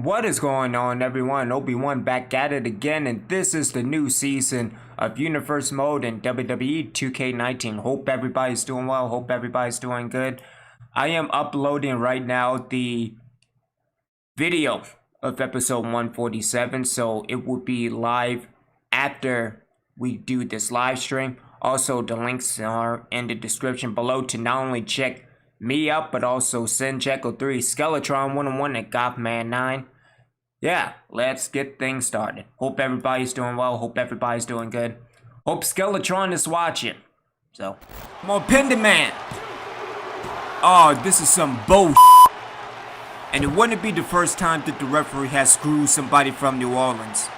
What is going on, everyone? Obi-Wan back at it again, and this is the new season of Universe Mode in WWE 2K19. Hope everybody's doing well. Hope everybody's doing good. I am uploading right now the video of episode 147, so it will be live after we do this live stream. Also, the links are in the description below to not only check me out, but also Senjecko 3, Skellatron 101, and Goth 9. Yeah, let's get things started. Hope everybody's doing well. Hope everybody's doing good. Hope Skellatron is watching. So, I'm on Pendant Man. Oh, this is some bullshit. And it wouldn't be the first time that the referee has screwed somebody from New Orleans.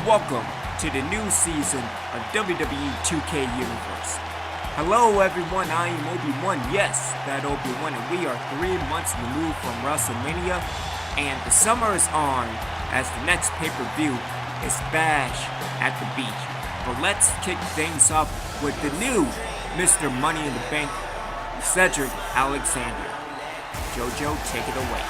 welcome to the new season of WWE 2K Universe. Hello everyone, I am Obi-Wan, yes, that Obi-Wan, and we are 3 months removed from WrestleMania, and the summer is on as the next pay-per-view is Bash at the Beach. But let's kick things off with the new Mr. Money in the Bank, Cedric Alexander. Jojo, take it away.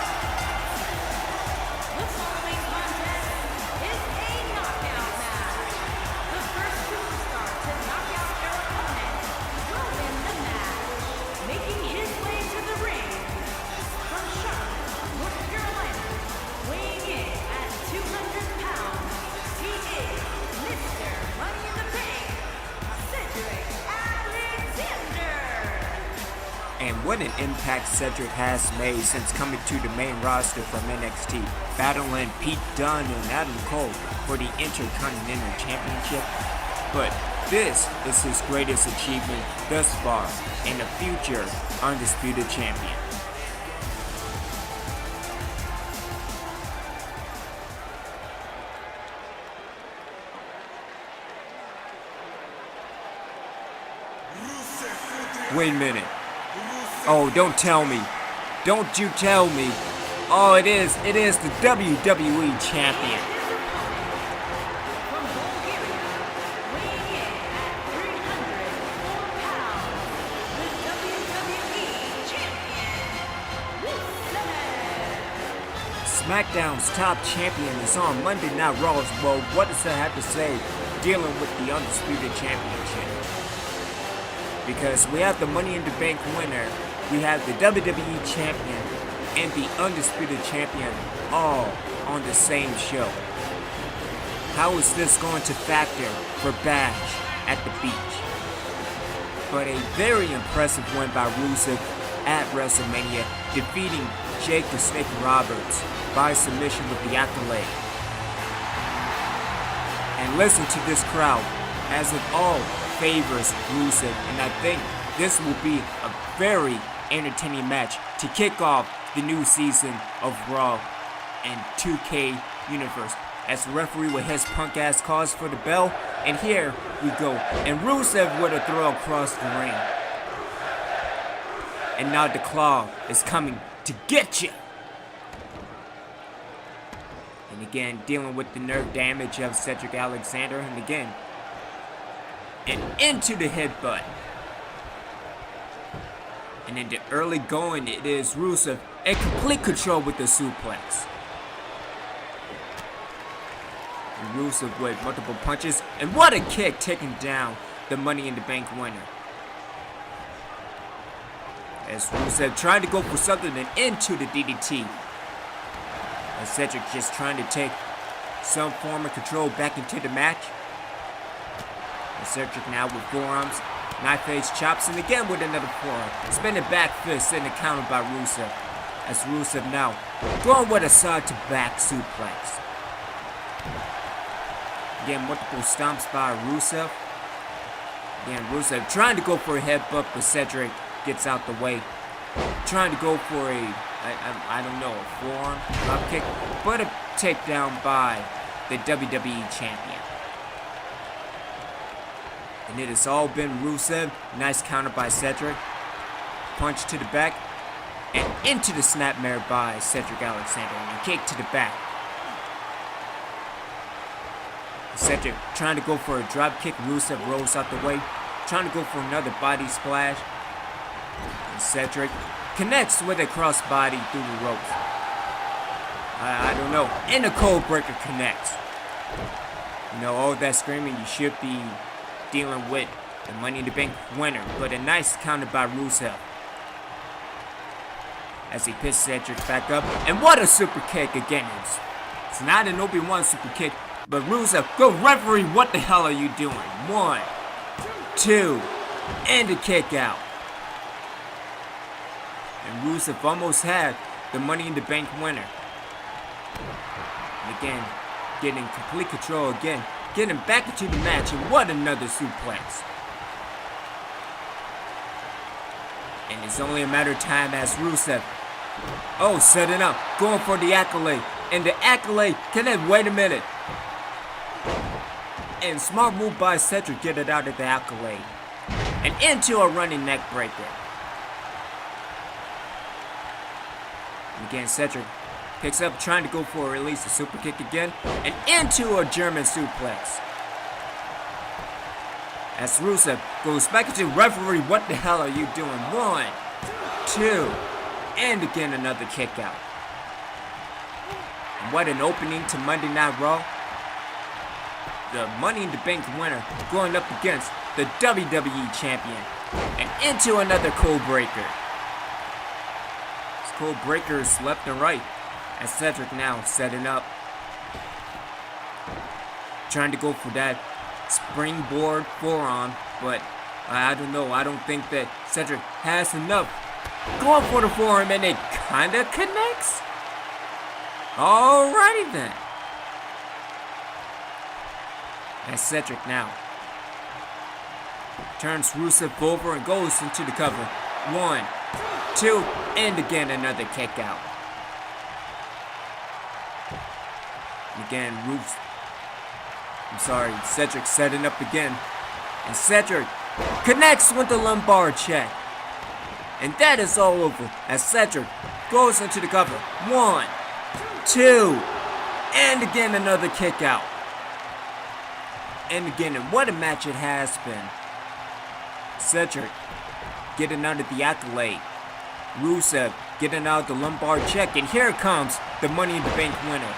And what an impact Cedric has made since coming to the main roster from NXT, battling Pete Dunne and Adam Cole for the Intercontinental Championship. But this is his greatest achievement thus far, and a future undisputed champion. Wait a minute. Oh, don't tell me. Don't you tell me. Oh, it is the WWE champion. SmackDown's top champion is on Monday Night Raw. Well, what does that have to say dealing with the Undisputed Championship? Because we have the Money in the Bank winner, we have the WWE Champion, and the Undisputed Champion all on the same show. How is this going to factor for Bash at the Beach? But a very impressive win by Rusev at WrestleMania, defeating Jake the Snake Roberts by submission with the accolade. And listen to this crowd, as it all favors Rusev, and I think this will be a very entertaining match to kick off the new season of Raw and 2K Universe, as the referee with his punk ass calls for the bell, and here we go, and Rusev with a throw across the ring, and now the claw is coming to get you. And again, dealing with the nerve damage of Cedric Alexander, and again, and into the headbutt. And in the early going, it is Rusev in complete control with the suplex. And Rusev with multiple punches, and what a kick, taking down the Money in the Bank winner. As Rusev trying to go for something and into the DDT. And Cedric just trying to take some form of control back into the match. And Cedric now with forearms, knife edge chops, and again with another forearm. Spinning back fist and countered by Rusev. As Rusev now going with a side to back suplex. Again, multiple stomps by Rusev. Again, Rusev trying to go for a headbutt, but Cedric gets out the way. Trying to go for a, I don't know, a forearm drop kick, but a takedown by the WWE Champion. And it has all been Rusev. Nice counter by Cedric. Punch to the back. And into the snapmare by Cedric Alexander. And a kick to the back. Cedric trying to go for a drop kick. Rusev rolls out the way. Trying to go for another body splash. And Cedric connects with a crossbody through the ropes. I don't know. And a cold breaker connects. You know, all that screaming, you should be dealing with the Money in the Bank winner, but a nice counter by Rusev as he picks Cedric back up, and what a super kick again. It's not an Obi-Wan super kick, but Rusev, go referee, what the hell are you doing? 1, 2, and a kick out. And Rusev almost had the Money in the Bank winner. And again, getting complete control again. Getting back into the match, and what another suplex. And it's only a matter of time as Rusev, setting up, going for the accolade. And the accolade, wait a minute. And smart move by Cedric, get it out of the accolade. And into a running neck breaker. And again, Cedric picks up, trying to go for a release, a super kick again. And into a German suplex. As Rusev goes back into referee, what the hell are you doing? 1, 2, and again another kick out. And what an opening to Monday Night Raw. The Money in the Bank winner going up against the WWE Champion. And into another code breaker. This code breaker is left and right. As Cedric now setting up. Trying to go for that springboard forearm, but I don't know. I don't think that Cedric has enough. Going for the forearm and it kinda connects. Alrighty then. And Cedric now turns Rusev over and goes into the cover. 1, 2, and again another kick out. And again, Cedric setting up again. And Cedric connects with the lumbar check. And that is all over as Cedric goes into the cover. 1, 2, and again another kick out. And again, and what a match it has been. Cedric getting out of the accolade. Rusev getting out of the lumbar check. And here comes the Money in the Bank winner.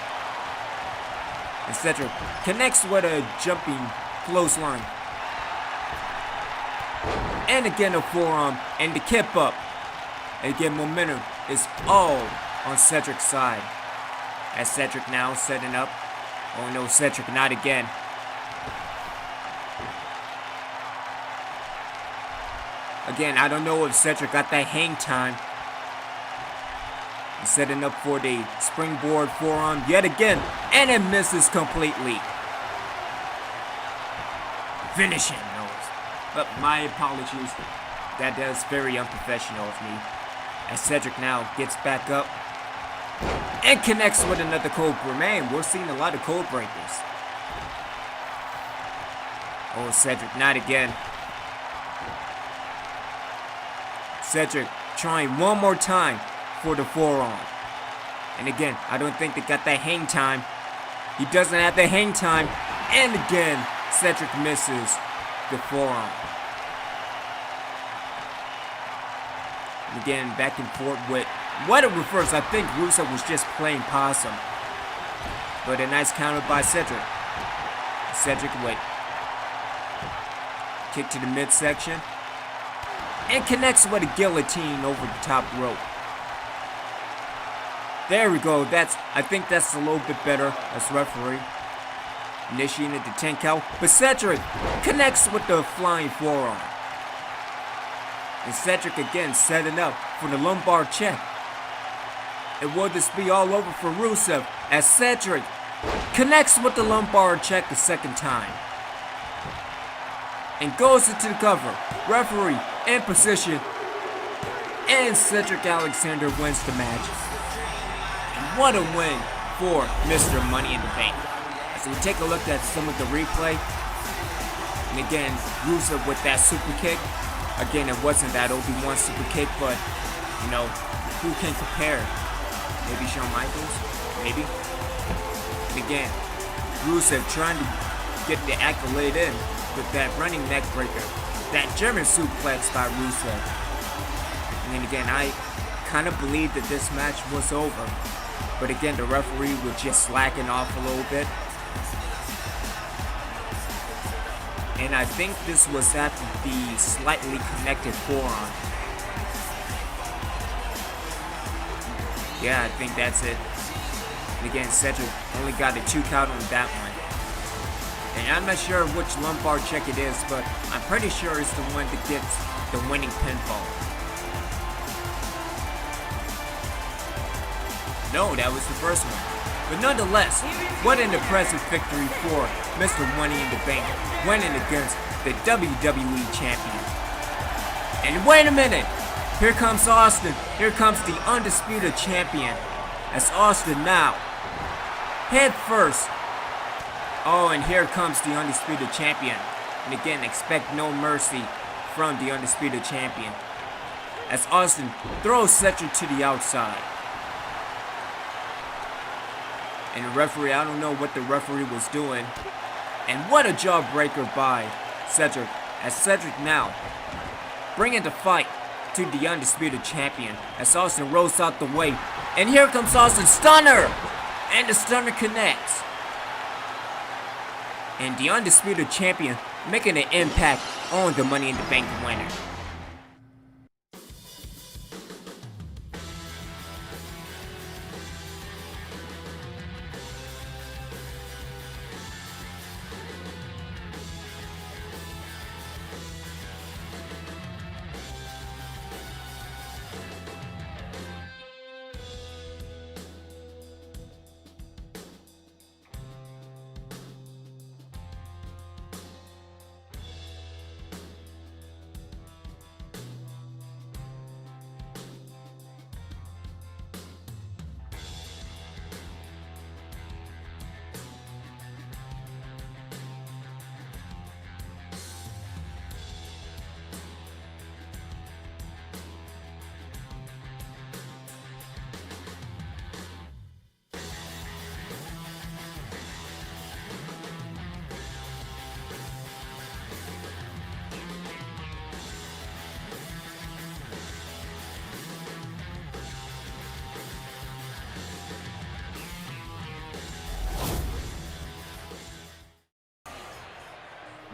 And Cedric connects with a jumping clothesline. And again a forearm and the kip up. And again, momentum is all on Cedric's side. As Cedric now setting up. Oh no, Cedric, not again. Again, I don't know if Cedric got that hang time. He's setting up for the springboard forearm yet again. And it misses completely. Finish him, no. But my apologies. That is very unprofessional of me. As Cedric now gets back up. And connects with another code breaker. Man, we're seeing a lot of code breakers. Oh, Cedric, not again. Cedric trying one more time for the forearm. And again, I don't think they got that hang time. He doesn't have the hang time. And again, Cedric misses the forearm. And again, back and forth with what a reverse. I think Rusev was just playing possum. But a nice counter by Cedric. Cedric with kick to the midsection. And connects with a guillotine over the top rope. There we go. I think that's a little bit better as referee. Initiating the 10 count. But Cedric connects with the flying forearm. And Cedric again setting up for the lumbar check. And will this be all over for Rusev as Cedric connects with the lumbar check the second time. And goes into the cover. Referee in position. And Cedric Alexander wins the match. And what a win for Mr. Money in the Bank. As we take a look at some of the replay. And again, Rusev with that super kick. Again, it wasn't that Obi-Wan super kick, but, you know, who can compare? Maybe Shawn Michaels? Maybe. And again, Rusev trying to get the accolade in with that running neck breaker. That German suplex by Rusev. And then again, I kind of believed that this match was over. But again, the referee was just slacking off a little bit. And I think this was after the slightly connected forearm. Yeah, I think that's it. And again, Cedric only got a 2 count on that one. And I'm not sure which lumbar check it is, but I'm pretty sure it's the one that gets the winning pinfall. No, that was the first one. But nonetheless, what an impressive victory for Mr. Money in the Bank, winning against the WWE Champion. And wait a minute, here comes Austin. Here comes the undisputed champion. As Austin now, head first. Oh, and here comes the Undisputed Champion. And again, expect no mercy from the Undisputed Champion, as Austin throws Cedric to the outside. And the referee, I don't know what the referee was doing. And what a jawbreaker by Cedric, as Cedric now bringing the fight to the Undisputed Champion, as Austin rolls out the way. And here comes Austin's stunner! And the stunner connects. And the Undisputed Champion making an impact on the Money in the Bank winner.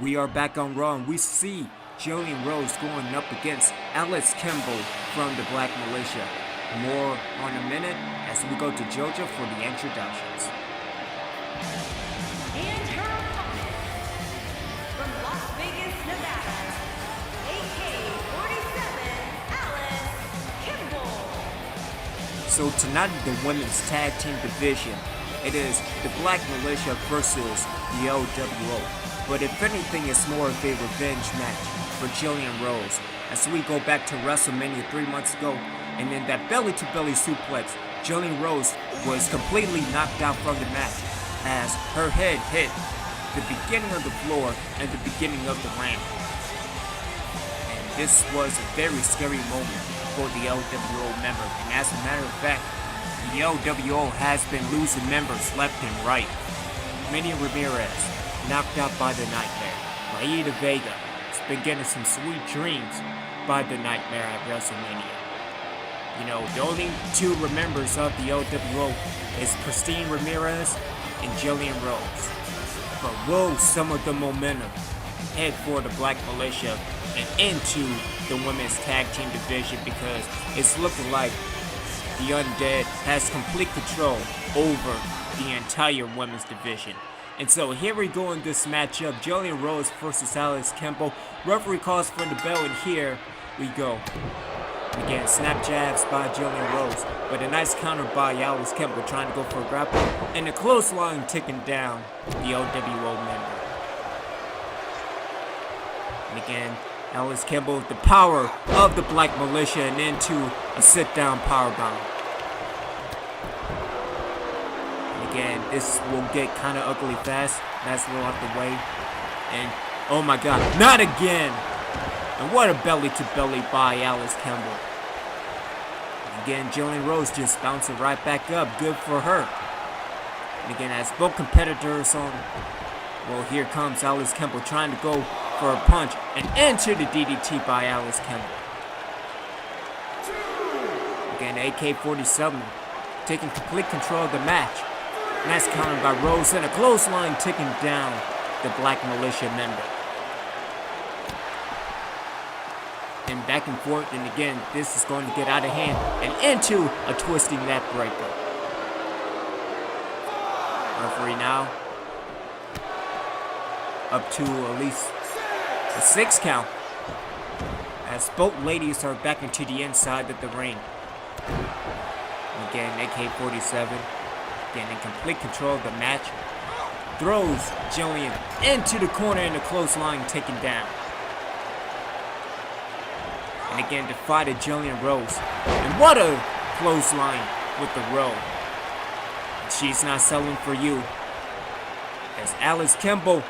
We are back on Raw, and we see Jillian Rose going up against Kimball from the Black Militia. More on a minute as we go to Georgia for the introductions. And her opponent, from Las Vegas, Nevada, AK-47, Kimball. So tonight in the women's tag team division, it is the Black Militia versus the LWO. But if anything, it's more of a revenge match for Jillian Rose, as we go back to WrestleMania 3 months ago, and in that belly-to-belly suplex, Jillian Rose was completely knocked out from the match as her head hit the beginning of the floor and the beginning of the ramp. And this was a very scary moment for the LWO member, and as a matter of fact, the LWO has been losing members left and right. Manny Ramirez knocked out by the Nytemare. Maida Vega has been getting some sweet dreams by the Nytemare at WrestleMania. You know, the only two members of the LWO is Christine Ramirez and Jillian Rose. But will some of the momentum head for the Black Militia and into the women's tag team division, because it's looking like the Undead has complete control over the entire women's division. And so here we go in this matchup, Jillian Rose versus Kimball. Referee calls for the bell, and here we go. Again, snap jabs by Jillian Rose, but a nice counter by Kimball trying to go for a grapple, and a clothesline ticking down the LWO member. And again, Kimball, the power of the Black Militia, and into a sit-down powerbomb. Again, this will get kind of ugly fast. Nice roll out the way. And, oh my god, not again! And what a belly-to-belly by Kimball. Again, Jillian Rose just bouncing right back up. Good for her. And again, as both competitors on... Well, here comes Kimball trying to go for a punch. And into the DDT by Kimball. Again, AK-47 taking complete control of the match. Nice counter by Rose, and a clothesline ticking down the Black Militia member. And back and forth, and again, this is going to get out of hand and into a twisting neck breaker. Referee now up to at least a 6 count, as both ladies are back into the inside of the ring. And again, AK-47. Again, in complete control of the match, throws Jillian into the corner, and the clothesline taken down. And again, defeated Jillian Rose. And what a clothesline with the row. She's not selling for you. as Alice Kimball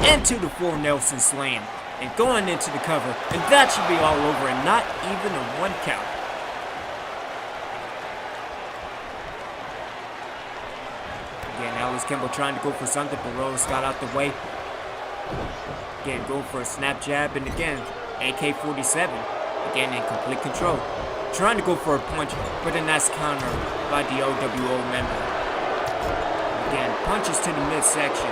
into the full Nelson slam and going into the cover, and that should be all over and not even a 1 count. Again, Alice Kimball trying to go for something, but Rose got out the way. Again, going for a snap jab, and again, AK-47, again in complete control. Trying to go for a punch, but then that's countered by the OWO member. Again, punches to the midsection.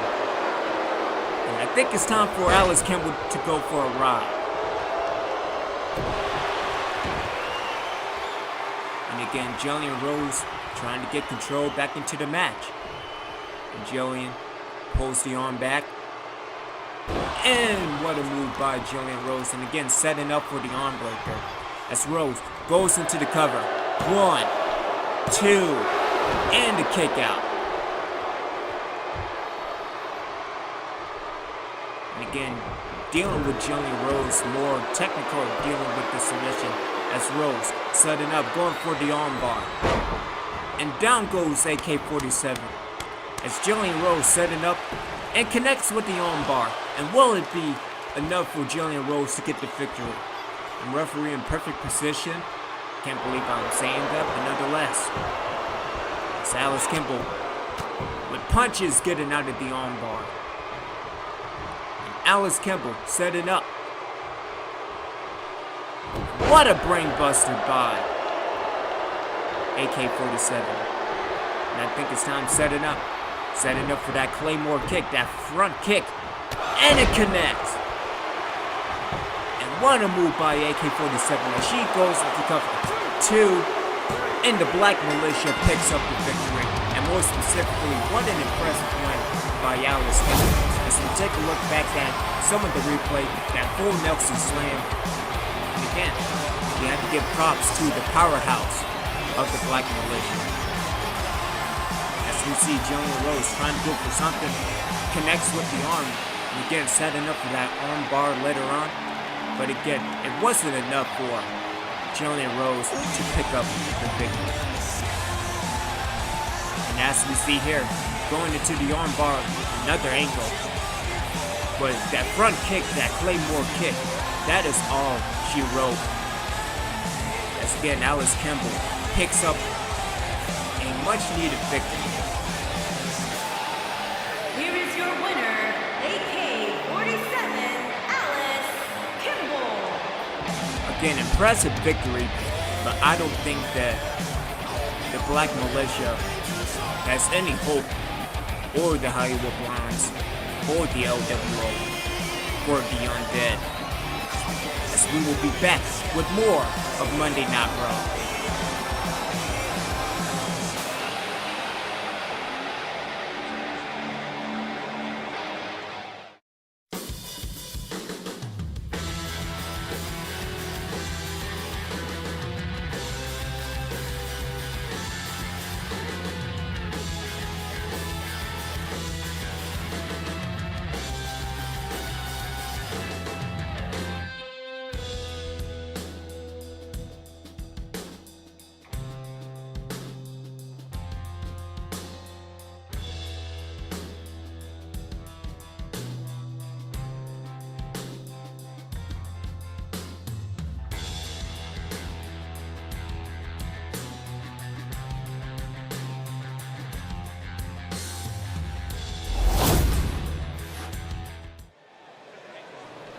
And I think it's time for Alice Kimball to go for a ride. And again, Jillian Rose trying to get control back into the match. And Jillian pulls the arm back. And what a move by Jillian Rose. And again, setting up for the arm breaker. As Rose goes into the cover. 1, 2, and a kick out. And again, dealing with Jillian Rose, more technical dealing with the submission. As Rose setting up, going for the armbar. And down goes AK-47. As Jillian Rose setting up and connects with the armbar. And will it be enough for Jillian Rose to get the victory? And referee in perfect position. Can't believe I'm saying that, but nonetheless. It's Alice Kimball with punches getting out of the armbar. And Alice Kimball setting up. What a brain buster by AK-47. And I think it's time setting up. Setting up for that Claymore kick, that front kick. And it connects. And what a move by AK-47 as she goes into cover 2. And the Black Militia picks up the victory. And more specifically, what an impressive win by Alice Kimball. As we take a look back at some of the replay, that full Nelson slam. And again, we have to give props to the powerhouse of the Black Militia. As we see Jillian Rose trying to go for something, connects with the arm. And again, setting up for that arm bar later on. But again, it wasn't enough for Jillian Rose to pick up the victory. And as we see here, going into the arm bar, another angle. But that front kick, that Claymore kick, that is all she wrote. As again, Alice Kimball picks up a much needed victory. Here is your winner, AK-47, Alice Kimball. Again, impressive victory, but I don't think that the Black Militia has any hope, or the Hollywood Blondes, or the LWO, or the Undead. As we will be back with more of Monday Night Raw.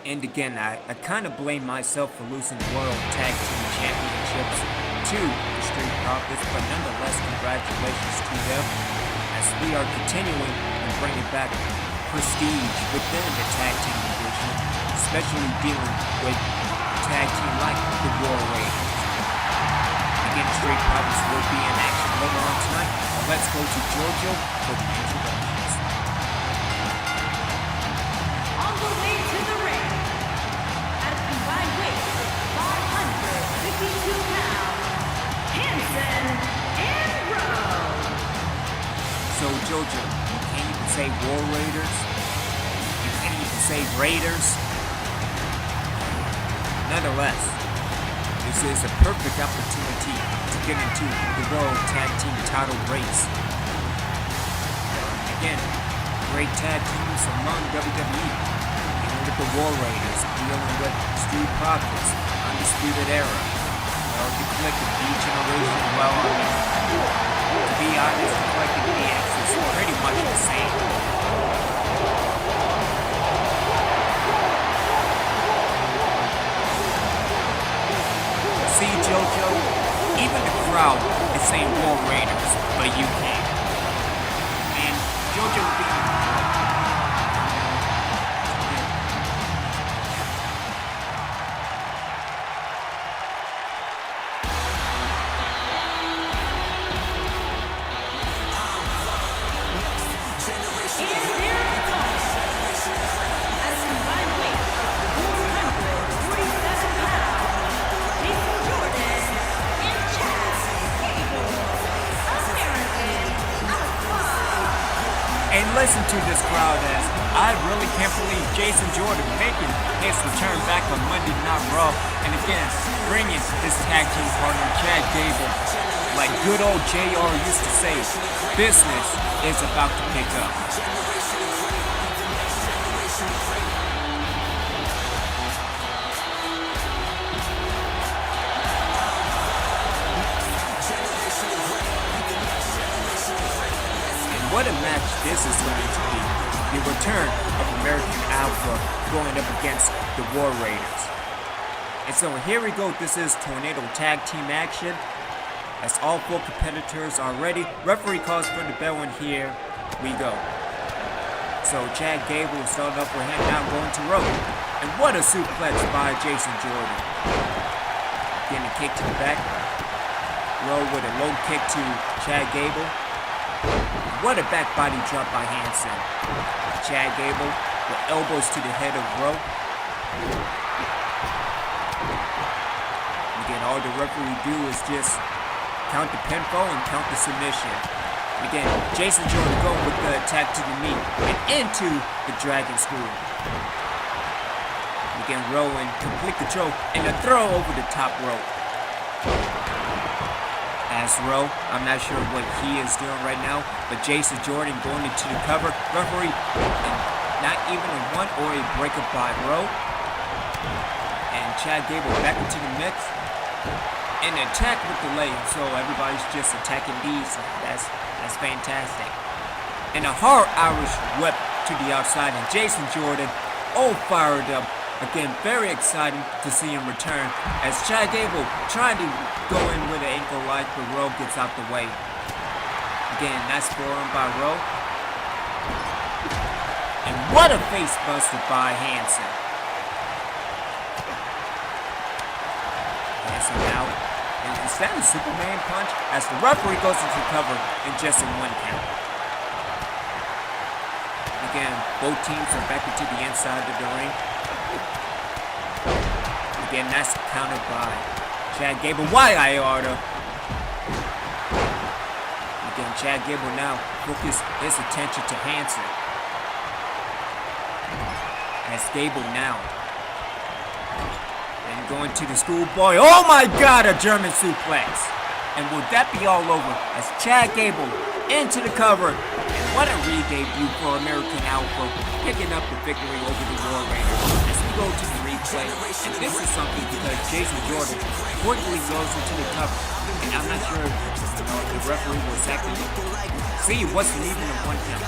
And again, I kind of blame myself for losing World Tag Team Championships to the Street Profits, but nonetheless, congratulations to them as we are continuing and bringing back prestige within the tag team division, especially dealing with a tag team like the War Raiders. Again, Street Profits will be in action later on tonight. Now let's go to Georgia for the introductions. On the way to the ring, at a combined weight of 552 pounds, Hanson and Rowe. So, Georgia, you can't even say War Raiders. You can't even say Raiders. Nonetheless, this is a perfect opportunity to get into the World Tag Team title race. Again, great tag teams among WWE. Dealing with the War Raiders, dealing with Street Profits, Undisputed Era. Well, the collective D generation, well, I mean, to be honest, the collective DX is pretty much the same. See, JoJo, even the crowd is saying War Raiders, but you can't. And JoJo will be... And listen to this crowd as I really can't believe Jason Jordan making his return back on Monday Night Raw, and again, bringing his tag team partner Chad Gable. Like good old JR used to say, business is about to pick up. What a match this is going to be. The return of American Alpha going up against the War Raiders. And so here we go. This is Tornado Tag Team action. As all 4 competitors are ready, referee calls for the bell, and here we go. So Chad Gable will start up with him now going to rope. And what a suplex by Jason Jordan. Getting a kick to the back. Row with a low kick to Chad Gable. What a back body drop by Hansen. Chad Gable with elbows to the head of Rowe. Again, all the referee do is just count the pinfall and count the submission. Again, Jason Jordan going with the attack to the knee and into the Dragon Screw. Again, Rowe and complete control and a throw over the top rope. As Rowe, I'm not sure what he is doing right now, but Jason Jordan going into the cover. Referee, and not even a 1 or a breakup by Rowe. And Chad Gable back into the mix. And attack with the leg, so everybody's just attacking these. That's fantastic. And a hard Irish whip to the outside, and Jason Jordan, all fired up. Again, very exciting to see him return as Chad Gable trying to go in with an ankle lock, but Rowe gets out the way. Again, that's forearm by Rowe. And what a face buster by Hansen. And so now, is that a Superman punch? As the referee goes into cover in just a 1 count. Again, both teams are back into the inside of the ring. Again, that's countered by Chad Gable. Why Iota? Again, Chad Gable now focus his attention to Hansen. As Gable now. And going to the schoolboy. Oh my God, a German suplex. And will that be all over as Chad Gable into the cover. And what a re-debut for American Alpha, picking up the victory over the War Raiders. As we go to the replay, and this is something because Jason Jordan quickly goes into the cover. And I'm not sure if the referee was acting. See, it wasn't even a 1 count.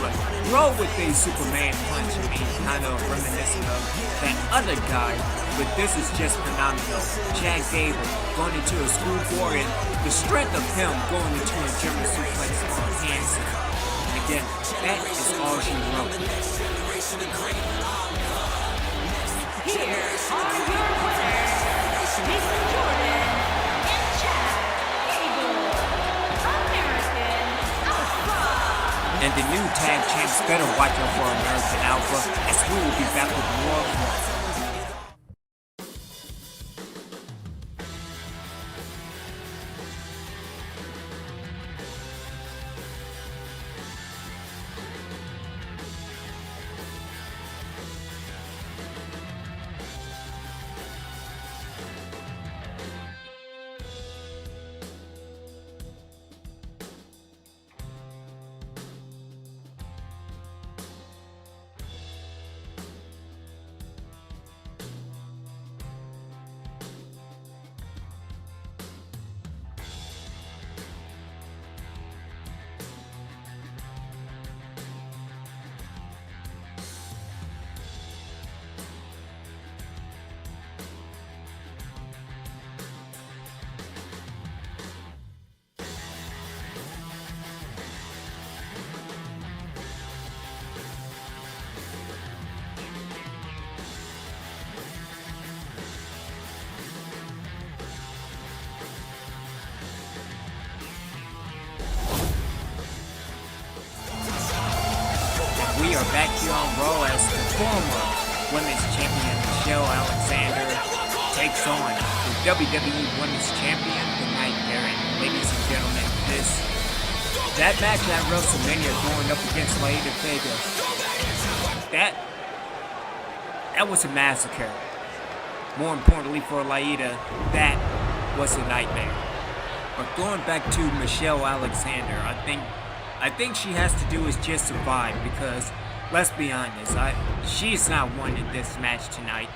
But Rowe with a Superman punch, I mean, kind of reminiscent of that other guy. But this is just phenomenal. Chad Gable going into a schoolboy, and the strength of him going into a German suplex on Hansen. And again, that is all she wrote. Here are your winners, Jason Jordan and Chad Gable, American Alpha. And the new tag champs better watch out for American Alpha, as we will be back with more. are back here on Raw as the former Women's Champion Michelle Alexander takes on the WWE Women's Champion, the Nytemare. And ladies and gentlemen, that match at WrestleMania going up against Lady Vega, that was a massacre. More importantly for Laida, that was a nightmare. But going back to Michelle Alexander, I think she has to do is just survive, because let's be honest, she's not winning this match tonight.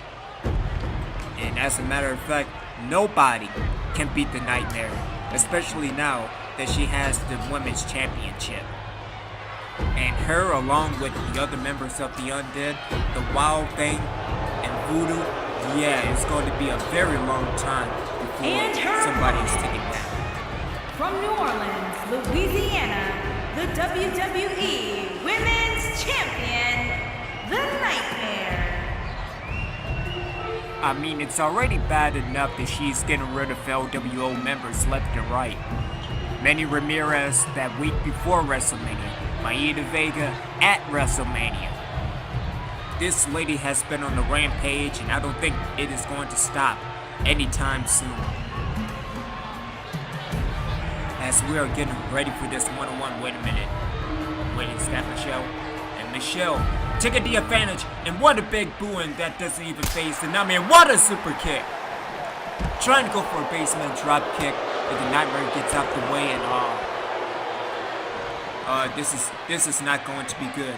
And as a matter of fact, nobody can beat the Nytemare, especially now that she has the Women's Championship. And her, along with the other members of the Undead, the Wild Thing, and Voodoo, yeah, it's going to be a very long time before somebody is taking that. From New Orleans, Louisiana, the WWE Women's Champion, the Nytemare. I mean, it's already bad enough that she's getting rid of LWO members left and right. Manny Ramirez that week before WrestleMania, Maida Vega at WrestleMania. This lady has been on the rampage, and I don't think it is going to stop anytime soon. As we are getting ready for this one-on-one, wait a minute. Wait, is that Michelle? And Michelle taking the advantage, and what a big booing that doesn't even phase the Nytemare. What a super kick! Trying to go for a basement drop kick, but the Nytemare gets out the way, and this is not going to be good.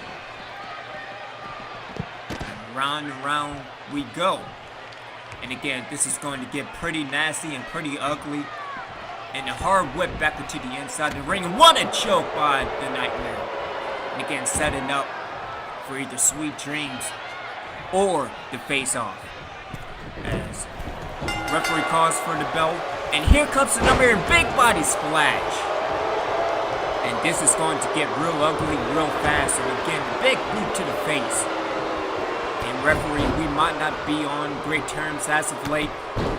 And round we go. And again, this is going to get pretty nasty and pretty ugly. And a hard whip back into the inside of the ring. And what a choke by the Nytemare. And again, setting up for either Sweet Dreams or the face-off. As referee calls for the bell. And here comes the Nytemare and big body splash. And this is going to get real ugly real fast. And again, big boot to the face. And referee, we might not be on great terms as of late,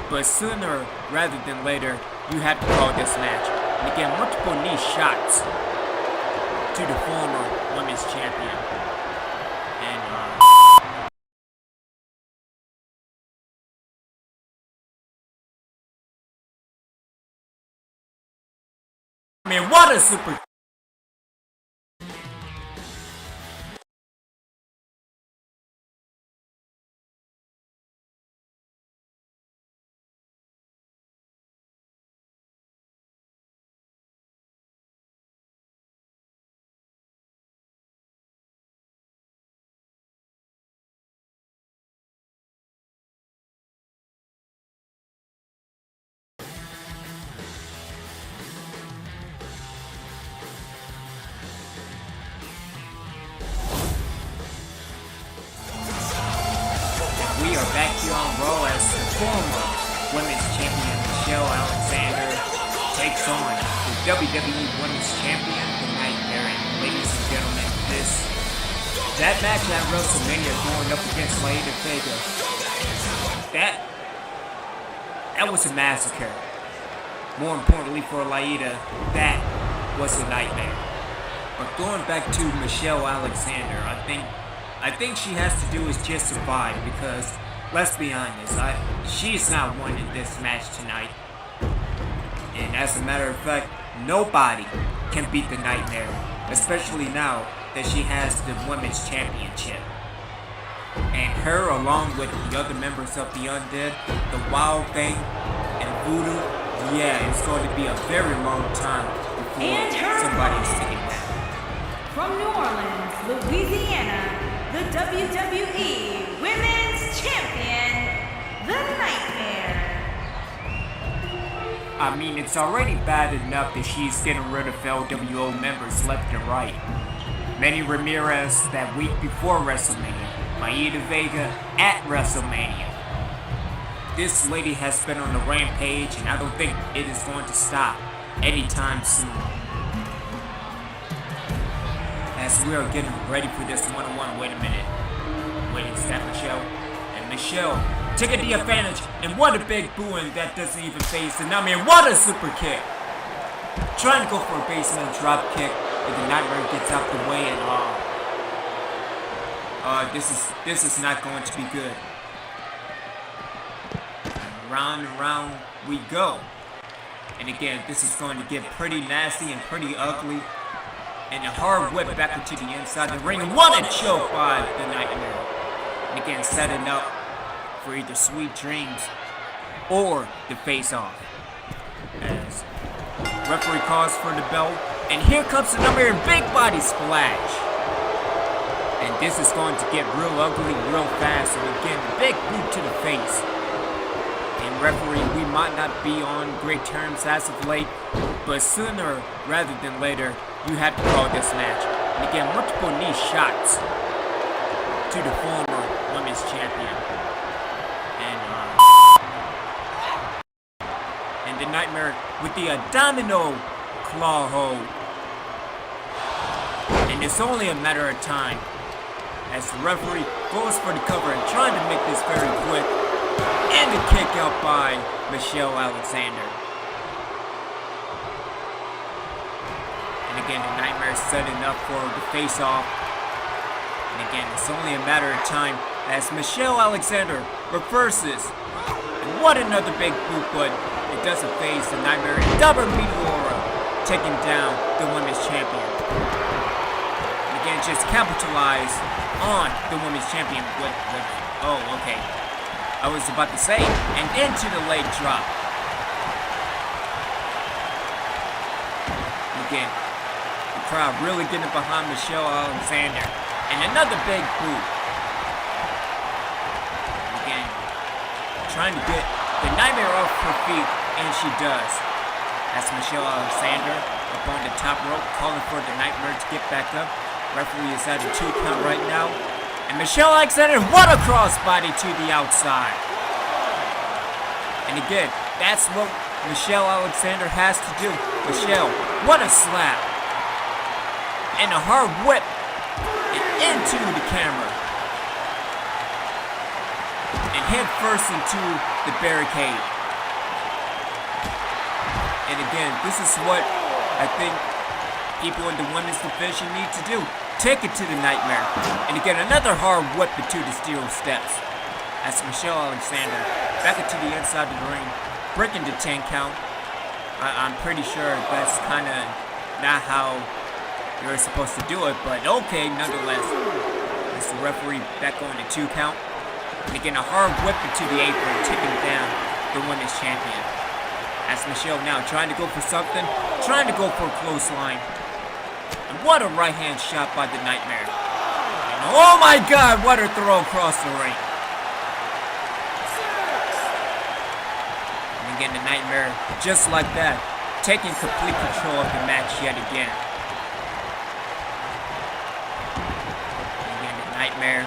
but sooner rather than later, you have to call this match. And again, multiple knee shots to the former Women's Champion. And I mean, what a super... We are back here on Raw as the former Women's Champion Michelle Alexander takes on the WWE Women's Champion, the Nytemare. And ladies and gentlemen, that match at WrestleMania going up against Lady Vega, that was a massacre. More importantly for Laida, that was a nightmare. But going back to Michelle Alexander, I think she has to do is just survive, because let's be honest, she's not winning this match tonight. And as a matter of fact, nobody can beat the Nytemare, especially now that she has the Women's Championship. And her, along with the other members of the Undead, the Wild Thing, and Voodoo, yeah, it's going to be a very long time before somebody is taking that. From New Orleans, Louisiana, the WWE Women's Champion, the Nytemare. I mean, it's already bad enough that she's getting rid of LWO members left and right. Manny Ramirez that week before WrestleMania, Maida Vega at WrestleMania. This lady has been on the rampage, and I don't think it is going to stop anytime soon. As we are getting ready for this one-on-one, wait a minute. Wait, is that Michelle? And Michelle taking the advantage, and what a big booing that doesn't even phase the Nytemare. What a super kick! Trying to go for a basement drop kick, but the Nytemare gets out the way, and This is not going to be good. Round and round we go. And again, this is going to get pretty nasty and pretty ugly. And a hard whip back into the inside the ring. And what a choke by the Nytemare. And again, setting up for either sweet dreams or the face-off. As referee calls for the bell. And here comes the Nytemare big body splash. And this is going to get real ugly real fast. And again, big boot to the face. And referee, we might not be on great terms as of late, but sooner rather than later, you have to call this match. And again, multiple knee shots to the former women's champion. And the Nytemare with the domino claw hold. And it's only a matter of time as the referee goes for the cover and trying to make this very quick. And a kick out by Michelle Alexander. And again, the Nytemare setting up for the face-off. And again, it's only a matter of time as Michelle Alexander reverses. And what another big boot, but it doesn't phase the Nytemare. And double Meteora taking down the women's champion. And again, just capitalize on the women's champion with oh, okay. I was about to say, and into the leg drop. Again, the crowd really getting behind Michelle Alexander. And another big boot. Again, trying to get the Nytemare off her feet, and she does. That's Michelle Alexander up on the top rope, calling for the Nytemare to get back up. Referee is at a 2 count right now. And Michelle Alexander, what a crossbody to the outside. And again, that's what Michelle Alexander has to do. Michelle, what a slap. And a hard whip into the camera. And head first into the barricade. And again, this is what I think people in the women's division need to do. Take it to the Nytemare. And again, another hard whip into the steel steps. That's Michelle Alexander back into the inside of the ring, breaking the 10 count. I'm pretty sure that's kind of not how you're supposed to do it, but okay, nonetheless. It's the referee back on the 2 count. And again, a hard whip into the apron, taking down the women's champion. That's Michelle now trying to go for something, trying to go for a clothesline. And what a right hand shot by the Nytemare. And oh my God, what a throw across the ring. And again, the Nytemare, just like that, taking complete control of the match yet again. And again, the Nytemare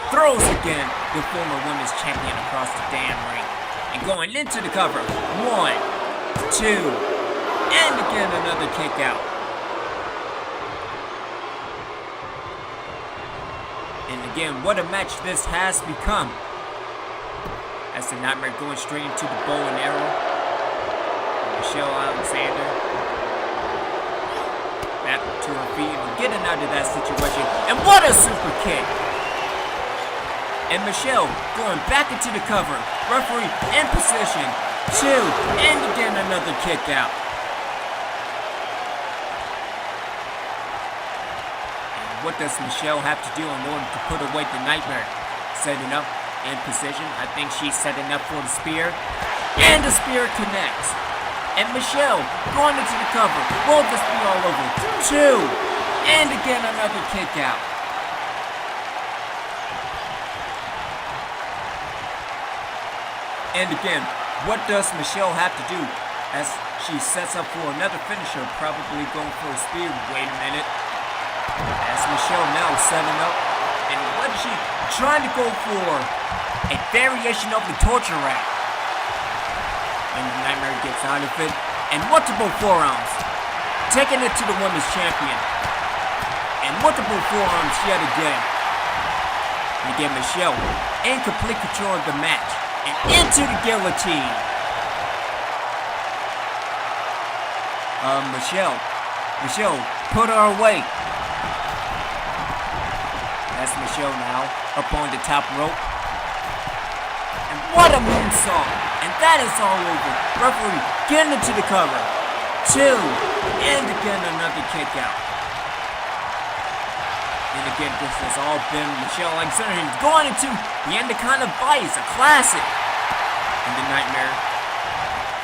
throws again the former women's champion across the damn ring. And going into the cover. 1, 2, and again another kick out. And again, what a match this has become. As the Nytemare going straight into the bow and arrow. Michelle Alexander back to her feet and getting out of that situation. And what a super kick. And Michelle going back into the cover. Referee in position. 2, and again another kick out. And what does Michelle have to do in order to put away the Nytemare? Setting up in position. I think she's setting up for the spear. And the spear connects. And Michelle going into the cover. Will this be all over? 2, and again another kick out. And again, what does Michelle have to do as she sets up for another finisher, probably going for a spear? Wait a minute. As Michelle now setting up. And what is she trying to go for? A variation of the torture rack. And the Nytemare gets out of it. And multiple forearms. Taking it to the women's champion. And multiple forearms yet again. And again, Michelle in complete control of the match. And into the guillotine. Michelle, put her away. That's Michelle now, up on the top rope. And what a moonsault! And that is all over. Referee getting into the cover. 2, and again another kick out. And again, this has all been Michelle Alexander. He's going into the Anaconda Vice, a classic. And the Nytemare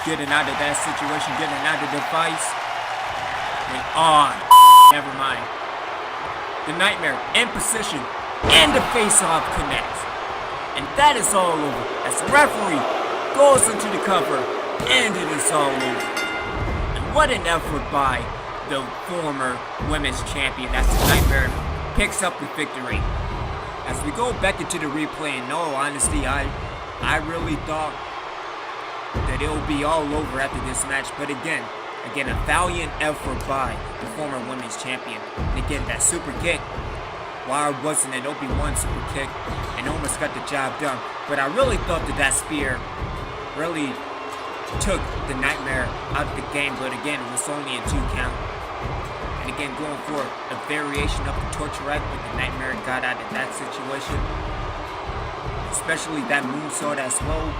getting out of that situation, getting out of the Vice. And on. Never mind. The Nytemare in position, and the face-off connects. And that is all over as the referee goes into the cover, and it is all over. And what an effort by the former women's champion. That's the Nytemare picks up the victory. As we go back into the replay, in all honesty, I really thought that it will be all over after this match. But again, a valiant effort by the former women's champion. And again, that super kick, while it wasn't an OB1 super kick, and almost got the job done. But I really thought that spear really took the Nytemare out of the game. But again, it was only a 2 count. And again, going for a variation of the torture rack, but the Nytemare got out of that situation. Especially that moonsault as well.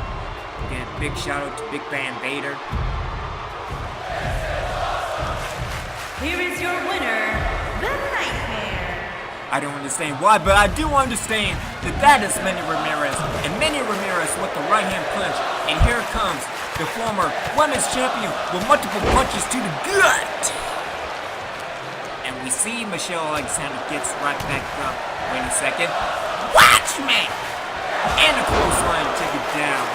Again, big shout out to Big Bang Vader. Here is your winner, the Nytemare. I don't understand why, but I do understand that is Manny Ramirez. And Manny Ramirez with the right hand punch. And here comes the former women's champion with multiple punches to the gut. And we see Michelle Alexander gets right back up. Wait a second. Watch me! And a clothesline, take it down.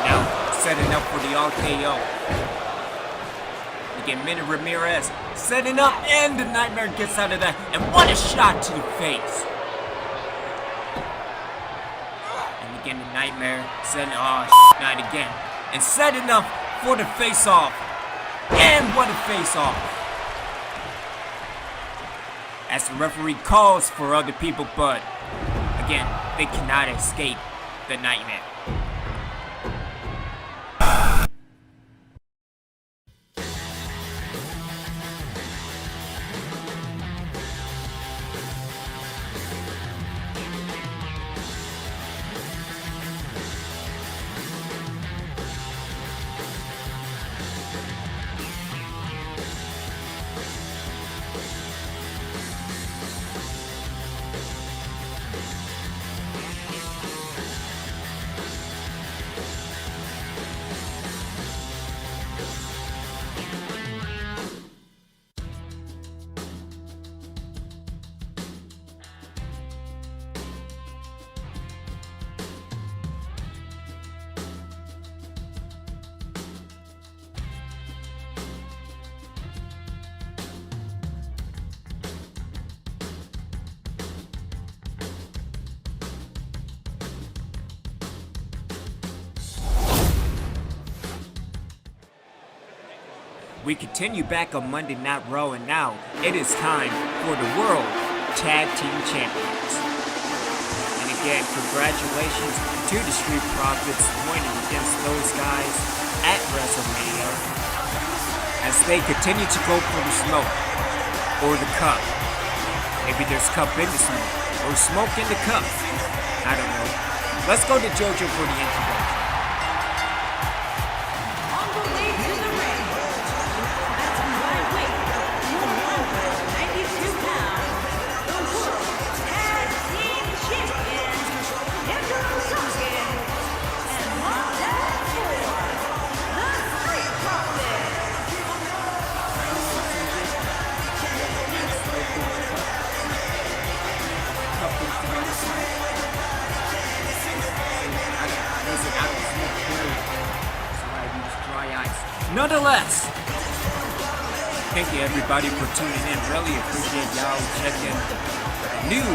Now setting up for the RKO. Again, Manny Ramirez setting up, and the Nytemare gets out of that. And what a shot to the face. And again, the Nytemare setting, not again. And setting up for the face-off. And what a face-off. As the referee calls for other people, but again, they cannot escape the Nytemare. We continue back on Monday Night Raw, and now it is time for the World Tag Team Champions. And again, congratulations to the Street Profits winning against those guys at WrestleMania as they continue to go for the smoke or the cup. Maybe there's cup in the smoke or smoke in the cup. I don't know. Let's go to JoJo for the introduction. Nonetheless, thank you everybody for tuning in. Really appreciate y'all checking the new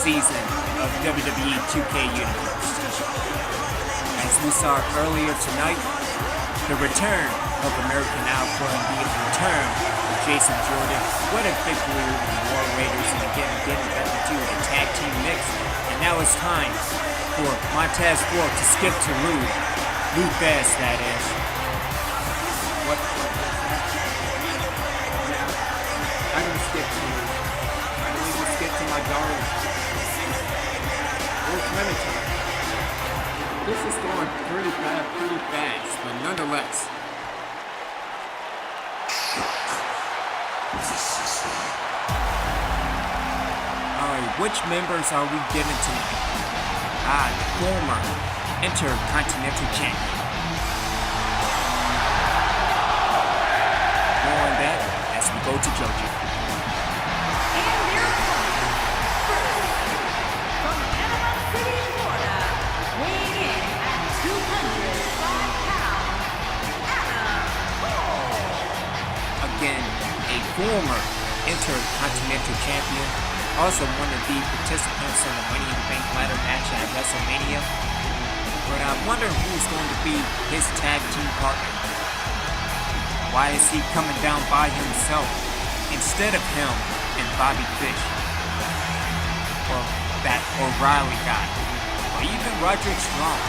season of WWE 2K Universe. As we saw earlier tonight, the return of American Alpha and the return of Jason Jordan. What a victory with the War Raiders, and again getting back into the tag team mix. And now it's time for Montez Ford to skip to Lou Best, that is. What? I'm gonna skip to you. I believe we'll skip to my darling. Where's Militia? This is going pretty bad, pretty fast, but nonetheless. Alright, which members are we getting tonight? The former Intercontinental Champion. More on that as we go to JoJo. And their opponent, first, from Panama City, Florida, weighing in at 205 pounds, Adam Cole. Again, a former Intercontinental Champion, also one of the participants in the Money in the Bank ladder match at WrestleMania. But I wonder who's going to be his tag team partner. Why is he coming down by himself instead of him and Bobby Fish? Or that O'Reilly guy? Or even Roderick Strong?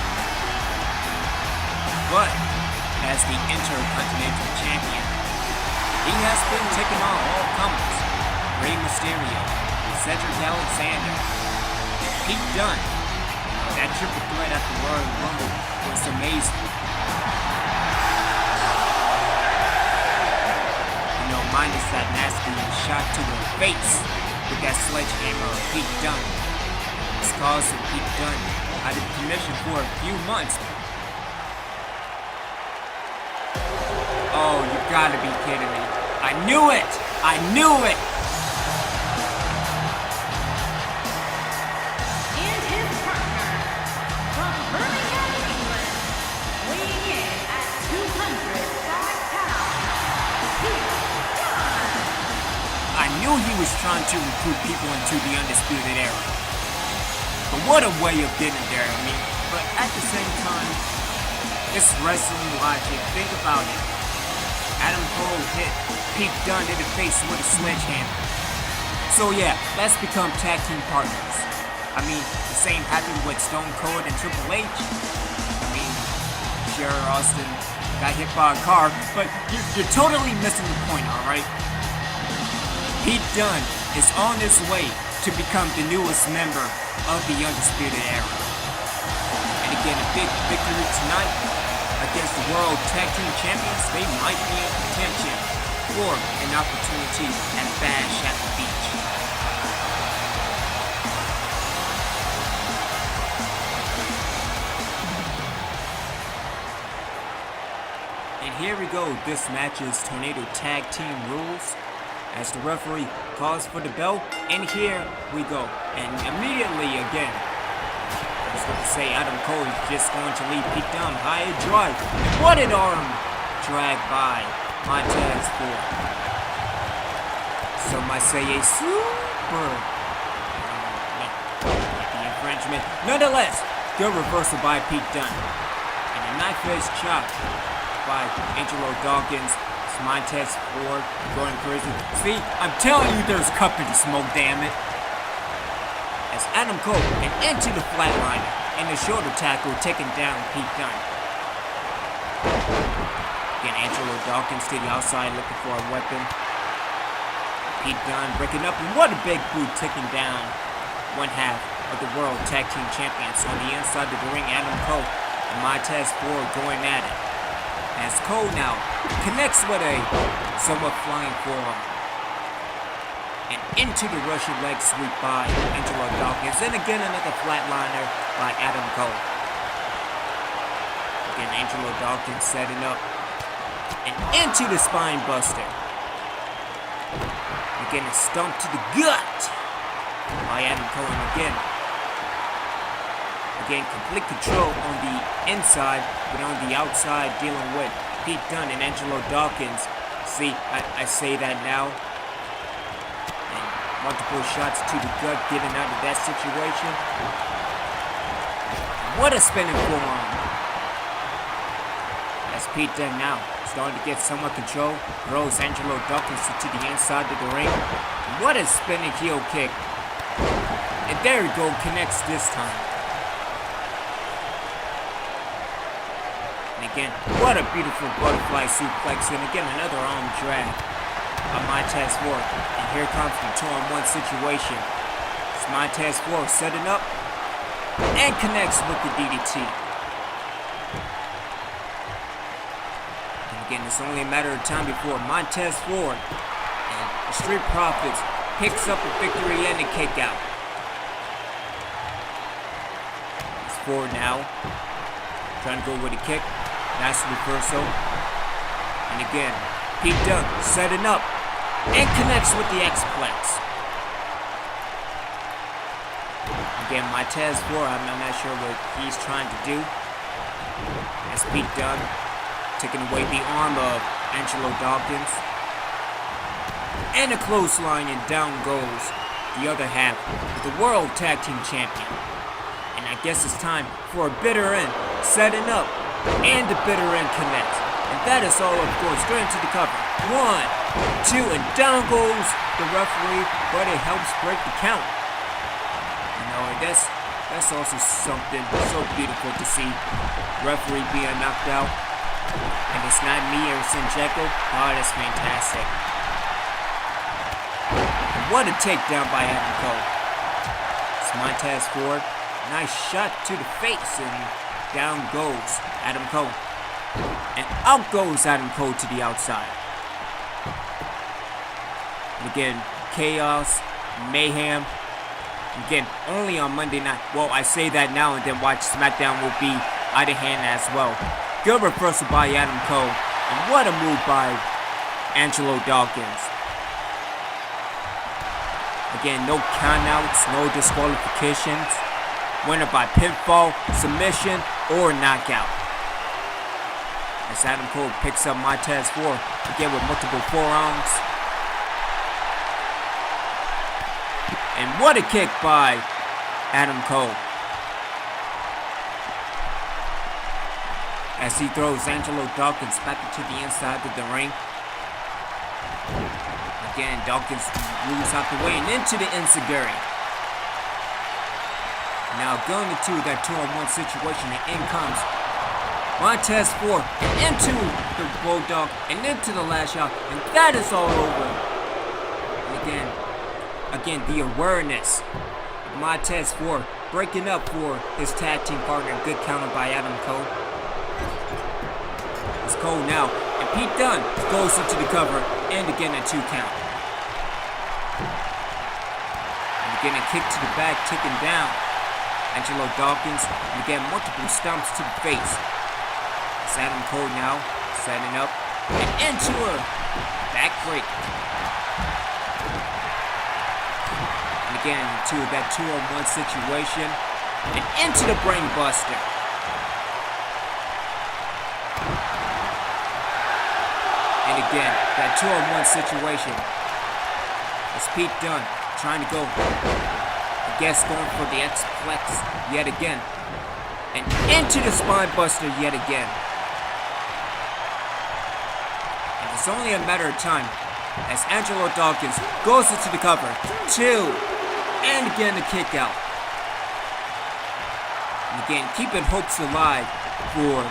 But as the Intercontinental Champion, he has been taking on all comers. Rey Mysterio, Cedric Alexander, and Pete Dunne. That triple threat at the Royal Rumble was amazing. You know, minus that nasty shot to the face with that sledgehammer of Pete Dunne. It's caused Pete Dunne out of commission for a few months. Oh, you gotta be kidding me. I knew it! I knew it! And his partner, from Birmingham, England, weighing in at 205 pounds, Pete Dunne. I knew he was trying to recruit people into the Undisputed Era. But what a way of getting there, I mean. But at the same time, it's wrestling logic. Think about it. Adam Cole hit Pete Dunne in the face with a sledgehammer. So yeah, let's become tag team partners. I mean, the same happened with Stone Cold and Triple H. I mean, sure, Austin got hit by a car, but you're totally missing the point, alright? Pete Dunne is on his way to become the newest member of the Undisputed Era. And again, a big victory tonight against the World Tag Team Champions. They might be in contention for an opportunity at Bash at the Beach. And here we go. This match is Tornado Tag Team Rules. As the referee calls for the bell, and here we go. And immediately again, I was going to say Adam Cole is just going to leave Pete Dunne high and dry. What an arm drag by Montez Ford. Some might say a super the infringement. Nonetheless, good reversal by Pete Dunne. And a knife-edge chop by Angelo Dawkins. Montez Ford going crazy. See, I'm telling you there's company to smoke, damn it. As Adam Cole and into the flatliner and the shoulder tackle taking down Pete Dunne. Again, Angelo Dawkins to the outside looking for a weapon. Pete Dunne breaking up, and what a big boot taking down one half of the World Tag Team Champions. On the inside of the ring, Adam Cole and Montez Ford going at it. As Cole now connects with a somewhat flying forearm. And into the Russian leg sweep by Angelo Dawkins. And again another flatliner by Adam Cole. Again, Angelo Dawkins setting up. And into the spine buster. Again, a stomp to the gut by Adam Cole. And again, complete control on the inside, but on the outside dealing with Pete Dunne and Angelo Dawkins. See, I say that now. And multiple shots to the gut, getting out of that situation. What a spinning forearm. As Pete Dunne now starting to get somewhat control, throws Angelo Dawkins to the inside of the ring. What a spinning heel kick. And there we go, connects this time. Again, what a beautiful butterfly suplex, and again another arm drag on Montez Ford. And here comes the 2-on-1 situation. Montez Ford setting up and connects with the DDT. And again, it's only a matter of time before Montez Ford and the Street Profits picks up a victory and a kick out. It's Ford now, trying to go with a kick. Nice reversal. And again, Pete Dunne setting up and connects with the X-Plex. Again, Montez Ford, I'm not sure what he's trying to do. As Pete Dunne taking away the arm of Angelo Dawkins. And a clothesline, and down goes the other half of the World Tag Team Champion. And I guess it's time for a bitter end. Setting up, and the bitter end connects. And that is all, of course, straight into the cover. 1, 2, and down goes the referee, but it helps break the count. You know, and that's also something so beautiful to see. Referee being knocked out, and it's not me or Senjecko. Oh, that's fantastic. And what a takedown by Adam Cole. It's Montez Ford. Nice shot to the face, and down goes Adam Cole. And out goes Adam Cole to the outside. And again, chaos, mayhem. Again, only on Monday night. Well, I say that now, and then watch SmackDown will be out of hand as well. Good reversal by Adam Cole. And what a move by Angelo Dawkins. Again, no countouts, no disqualifications. Winner by pinfall, submission, or knockout. As Adam Cole picks up Montez Ford, again with multiple forearms. And what a kick by Adam Cole. As he throws Angelo Dawkins back into the inside of the ring. Again, Dawkins moves out the way and into the enziguri. Now going into that 2-on-1 situation, and in comes Montez Ford into the Bulldog and into the last shot, and that is all over. And again, the awareness of Montez Ford breaking up for his tag team partner. Good counter by Adam Cole. It's Cole now, and Pete Dunne goes into the cover, and again a 2 count. And again a kick to the back, ticking down. Angelo Dawkins, and again multiple stomps to the face. It's Adam Cole now, setting up, and into a back break. And again into that 2-on-1 situation, and into the brain buster. And again, that 2-on-1 situation. It's Pete Dunne trying to go. I guess going for the X-Plex yet again. And into the spine buster yet again. And it's only a matter of time as Angelo Dawkins goes into the cover. 2. And again the kick out. And again, keeping hopes alive for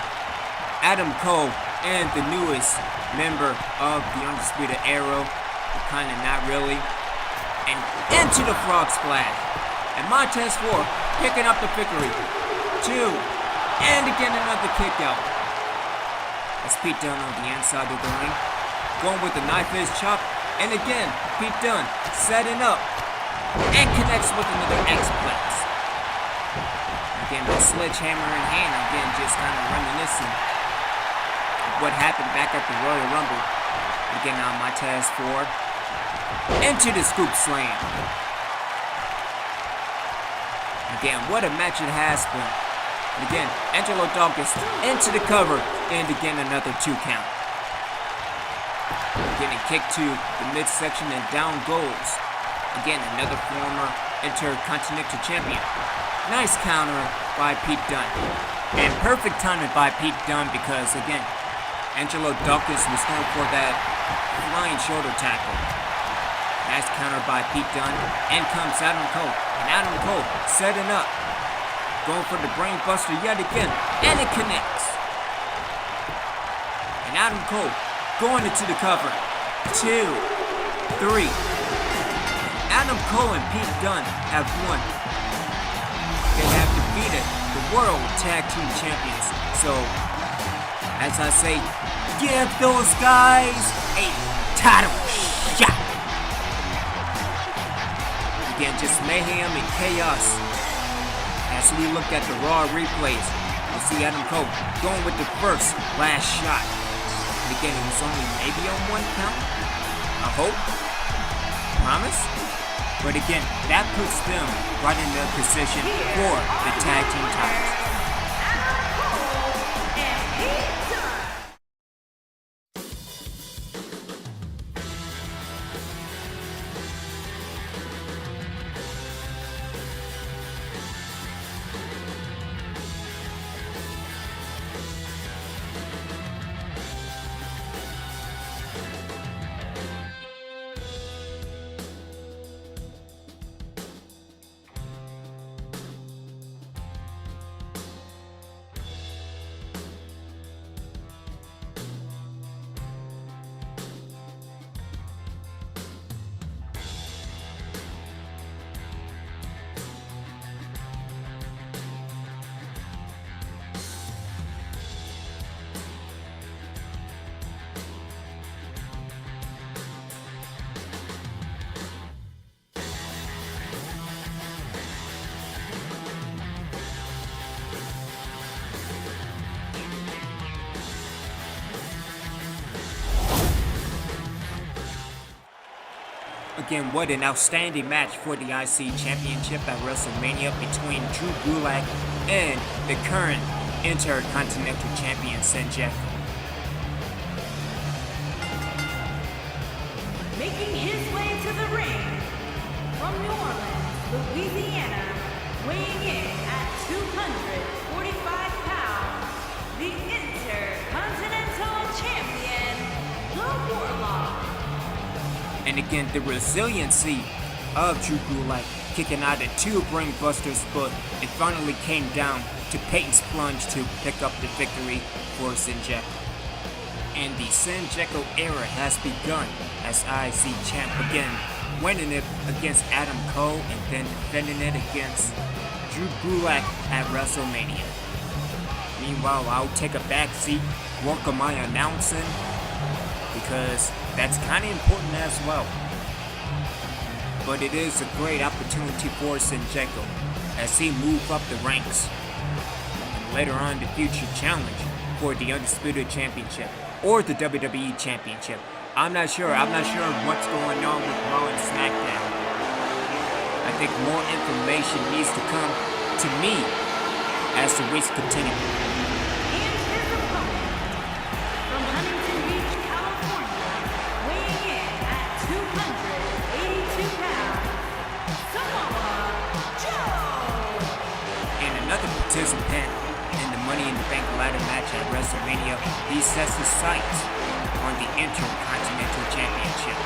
Adam Cole and the newest member of the Undisputed Era. Kinda not really. And into the frog splash. And Montez Ford picking up the victory. 2. And again another kick out. As Pete Dunne on the inside of the ring. Going with the knife edge chop. And again, Pete Dunne setting up. And connects with another X-Plex. Again, with sledgehammer in hand. Again, just kind of reminiscing of what happened back at the Royal Rumble. Again, now Montez Ford. Into the scoop slam. Again, what a match it has been. And again, Angelo Dawkins into the cover, and again another 2 count. Getting kicked to the midsection and down goes. Again, another former Intercontinental Champion. Nice counter by Pete Dunne. And perfect timing by Pete Dunne because, again, Angelo Dawkins was going for that flying shoulder tackle. Nice counter by Pete Dunne. In comes Adam Cole. And Adam Cole setting up. Going for the brain buster yet again. And it connects. And Adam Cole going into the cover. 2, 3. Adam Cole and Pete Dunne have won. They have defeated the World Tag Team Champions. So, as I say, give those guys a title shot. Again, just mayhem and chaos. As we look at the Raw replays, we see Adam Cole going with the last shot. And again, it was only maybe on 1 count. I hope. Promise? But again, that puts them right in their position for the tag team titles. Again, what an outstanding match for the IC Championship at WrestleMania between Drew Gulak and the current Intercontinental Champion Senjecko. Making his way to the ring from New Orleans, Louisiana, weighing in at 245 pounds, the Intercontinental Champion, the Warlock. And again, the resiliency of Drew Gulak kicking out at 2 brain busters, but it finally came down to Peyton's plunge to pick up the victory for Senjecko. And the Senjecko era has begun as IC champ again, winning it against Adam Cole and then defending it against Drew Gulak at WrestleMania. Meanwhile, I'll take a back seat, work on my announcing, because that's kind of important as well. But it is a great opportunity for Senjecko as he moves up the ranks and later on the future challenge for the Undisputed Championship or the WWE Championship. I'm not sure what's going on with Raw and SmackDown. I think more information needs to come to me as the weeks continue. And his opponent, from Huntington Beach, California, weighing in at 282 pounds, Samoa Joe. And another participant in the Money in the Bank ladder match at WrestleMania, he sets his sights on the Intercontinental Championship.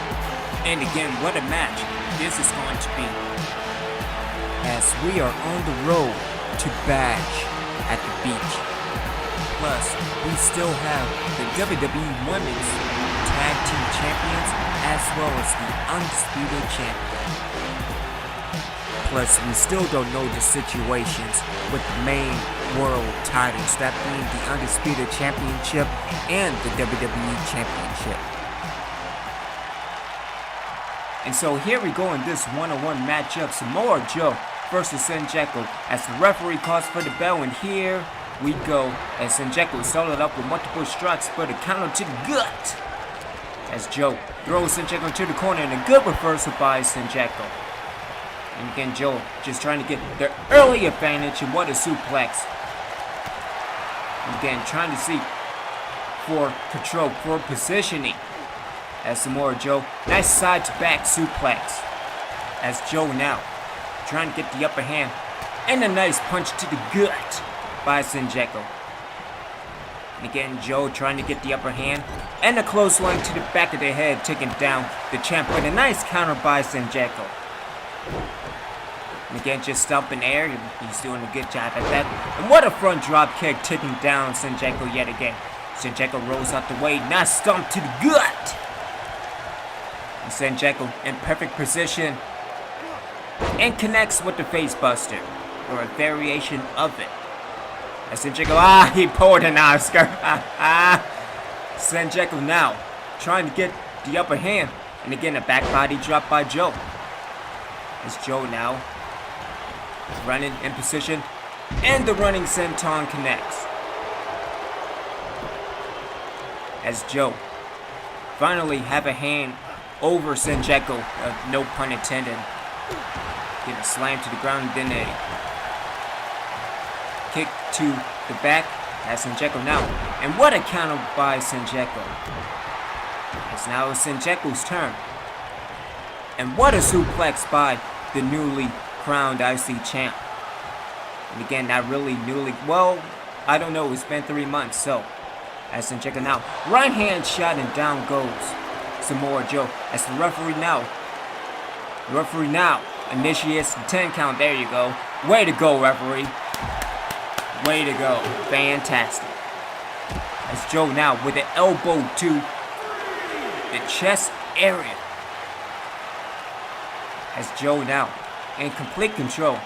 And again, what a match this is going to be, as we are on the road to Bash at the beach. Plus, we still have the WWE Women's Tag Team Champions as well as the Undisputed Champion. Plus, we still don't know the situations with the main world titles, that being the Undisputed Championship and the WWE Championship. And so here we go in this one-on-one matchup, Samoa Joe versus Senjecko, as the referee calls for the bell, and here we go as Senjecko is followed up with multiple strikes, but a counter to the gut as Joe throws Senjecko to the corner, and a good reversal by Senjecko. And again, Joe just trying to get their early advantage, and what a suplex. And again, trying to see for control, for positioning as Samoa Joe. Nice side to back suplex as Joe now trying to get the upper hand, and a nice punch to the gut by Senjecko. And again, Joe trying to get the upper hand, and a close line to the back of the head, taking down the champ with a nice counter by Senjecko. And again, just stomping air, he's doing a good job at that. And what a front drop kick, taking down Senjecko yet again. Senjecko rolls out the way, nice stomp to the gut. And Senjecko in perfect position and connects with the face buster, or a variation of it. As Senjecko, he pulled an Oscar. Senjecko now trying to get the upper hand, and again a back body drop by Joe. As Joe now is running in position, and the running senton connects. As Joe finally have a hand over Senjecko, no pun intended. Get a slam to the ground, then a kick to the back as Senjecko now. And what a counter by Senjecko. It's now Senjecko's turn. And what a suplex by the newly crowned IC champ. And again, not really newly, well, I don't know, it's been 3 months, so. As Senjecko now, right hand shot and down goes Samoa Joe. As the referee now initiates the 10 count. There you go. Way to go, referee. Way to go. Fantastic. As Joe now with an elbow to the chest area. As Joe now in complete control.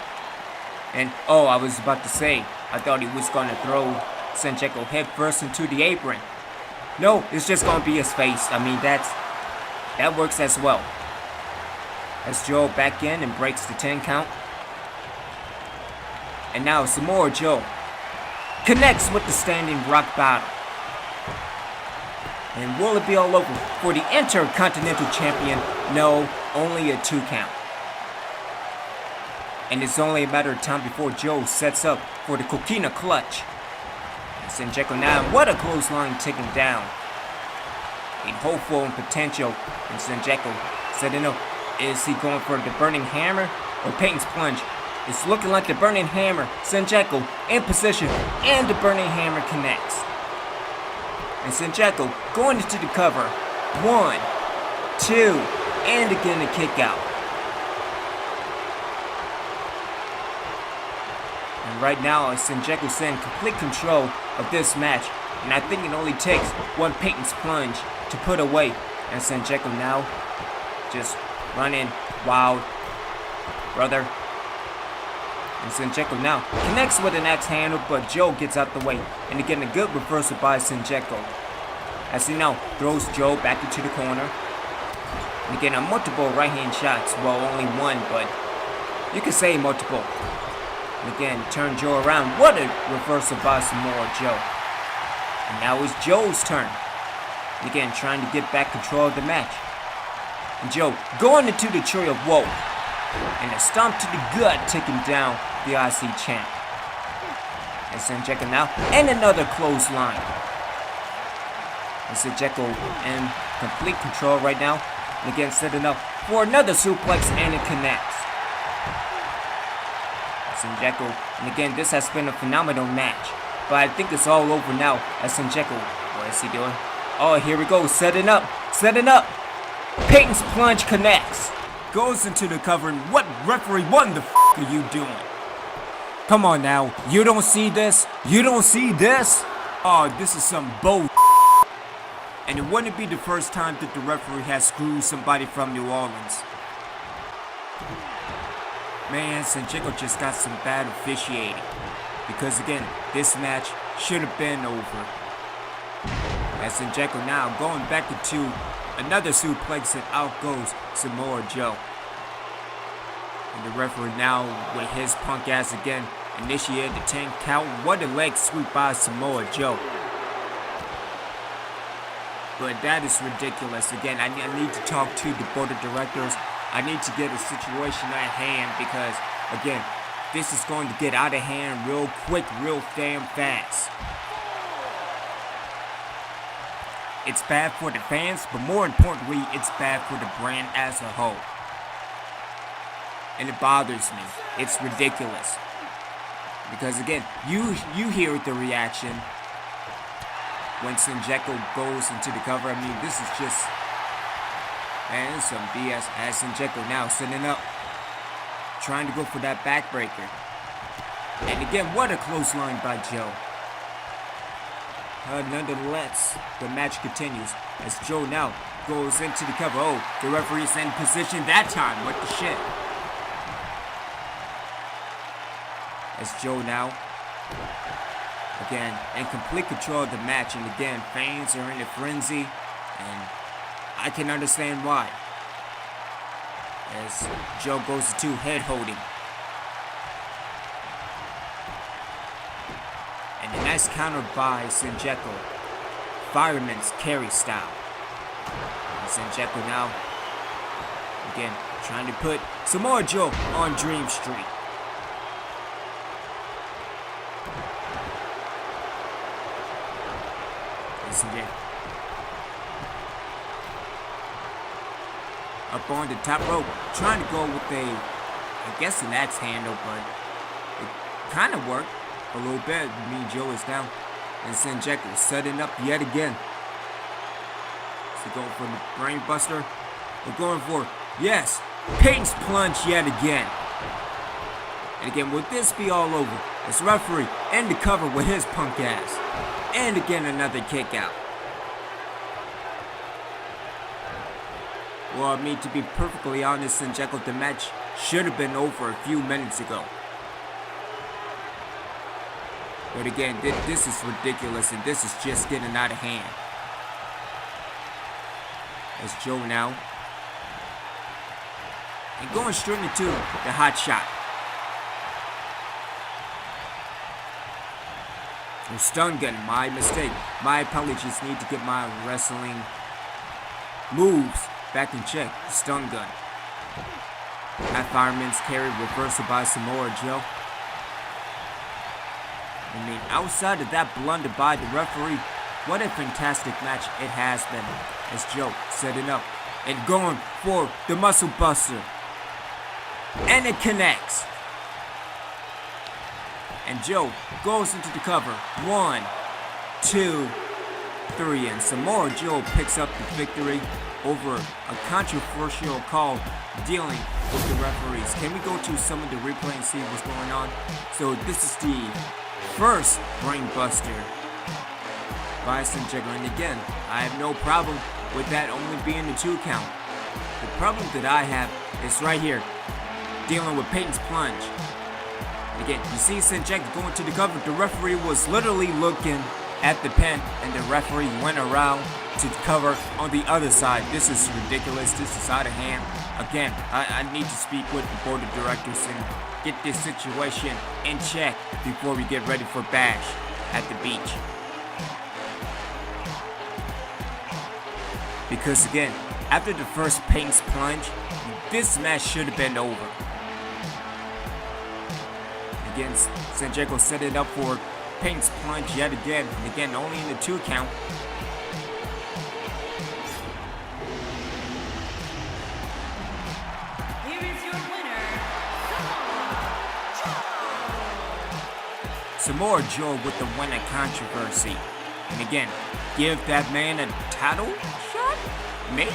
And oh, I was about to say, I thought he was going to throw Senjecko head first into the apron. No, it's just going to be his face. I mean, that works as well. As Joe back in and breaks the 10 count. And now Samoa Joe connects with the standing rock bottom. And will it be all over for the Intercontinental Champion? No, only a 2 count. And it's only a matter of time before Joe sets up for the Coquina Clutch. Senjecko now, what a clothesline taken down. In hopeful and potential, and Senjecko setting up. Is he going for the Burning Hammer or Peyton's Plunge? It's looking like the Burning Hammer. Senjecko in position, and the Burning Hammer connects. And Senjecko going into the cover. 1, 2, and again a kick out. And right now, Senjecko's in complete control of this match. And I think it only takes one Peyton's Plunge to put away. And Senjecko now just running wild, brother. And Senjecko now connects with an axe handle, but Joe gets out the way. And again, a good reversal by Senjecko. As he now throws Joe back into the corner. And again, a multiple right hand shots. Well, only one, but you can say multiple. And again, turn Joe around. What a reversal by Samoa Joe. And now it's Joe's turn. And again, trying to get back control of the match. And Joe going into the tree of woe. And a stomp to the gut, taking down the IC champ. And Senjecko now, and another clothesline. And Senjecko in complete control right now. And again, setting up for another suplex, and it connects. Senjecko, and again, this has been a phenomenal match. But I think it's all over now as Senjecko, what is he doing? Oh, here we go, setting up. Peyton's Plunge connects. Goes into the cover, and what referee, what in the f*** are you doing? Come on now, you don't see this? Oh, this is some bull. And it wouldn't be the first time that the referee has screwed somebody from New Orleans. Man, Senjecko just got some bad officiating. Because again, this match should have been over. As Senjecko now going back into another suplex, and out goes Samoa Joe. And the referee now with his punk ass again initiated the 10 count. What a leg sweep by Samoa Joe. But that is ridiculous. Again, I need to talk to the board of directors. I need to get a situation at hand because, again, this is going to get out of hand real quick, real damn fast. It's bad for the fans, but more importantly, it's bad for the brand as a whole. And it bothers me. It's ridiculous. Because again, you hear the reaction when Senjecko goes into the cover. I mean, this is just, man, it's some BS. As Senjecko now setting up, trying to go for that backbreaker. And again, what a clothesline by Joe. Nonetheless, the match continues as Joe now goes into the cover. Oh, the referee's in position that time. What the shit? As Joe now, again, in complete control of the match. And again, fans are in a frenzy. And I can understand why. As Joe goes to head holding. And a nice counter by Senjecko. Fireman's carry style. And Senjecko now, again, trying to put Samoa Joe on Dream Street. Again. Up on the top rope, trying to go with I guess an axe handle, but it kind of worked a little bit. Joe is down, and Senjecko setting up yet again. So going for the brain buster. We're going for, yes, Peyton's plunge yet again. And again, will this be all over? As referee in the cover with his punk ass. And again, another kick out. Well, I mean, to be perfectly honest, Senjecko, the match should have been over a few minutes ago. But again, this is ridiculous, and this is just getting out of hand. As Joe now. And going straight into the hot shot. Stun gun, my mistake. My apologies, need to get my wrestling moves back in check. Stun gun. That fireman's carry reversal by Samoa Joe. I mean, outside of that blunder by the referee, what a fantastic match it has been. As Joe setting up and going for the muscle buster. And it connects. And Joe goes into the cover. 1, 2, 3. And Samoa Joe picks up the victory over a controversial call dealing with the referees. Can we go to some of the replay and see what's going on? So this is the first brain buster by Senjecko. And again, I have no problem with that only being the 2 count. The problem that I have is right here, dealing with Peyton's plunge. Again, you see Senjecko going to the cover. The referee was literally looking at the pin, and the referee went around to cover on the other side. This is ridiculous. This is out of hand. Again, I need to speak with the board of directors and get this situation in check before we get ready for Bash at the beach. Because again, after the first Peyton's plunge, this match should have been over. Again, Senjecko set it up for Peyton's plunge yet again. And again, only in the 2 count. Here is your winner, Samoa Joe with the win at controversy. And again, give that man a title shot? Maybe?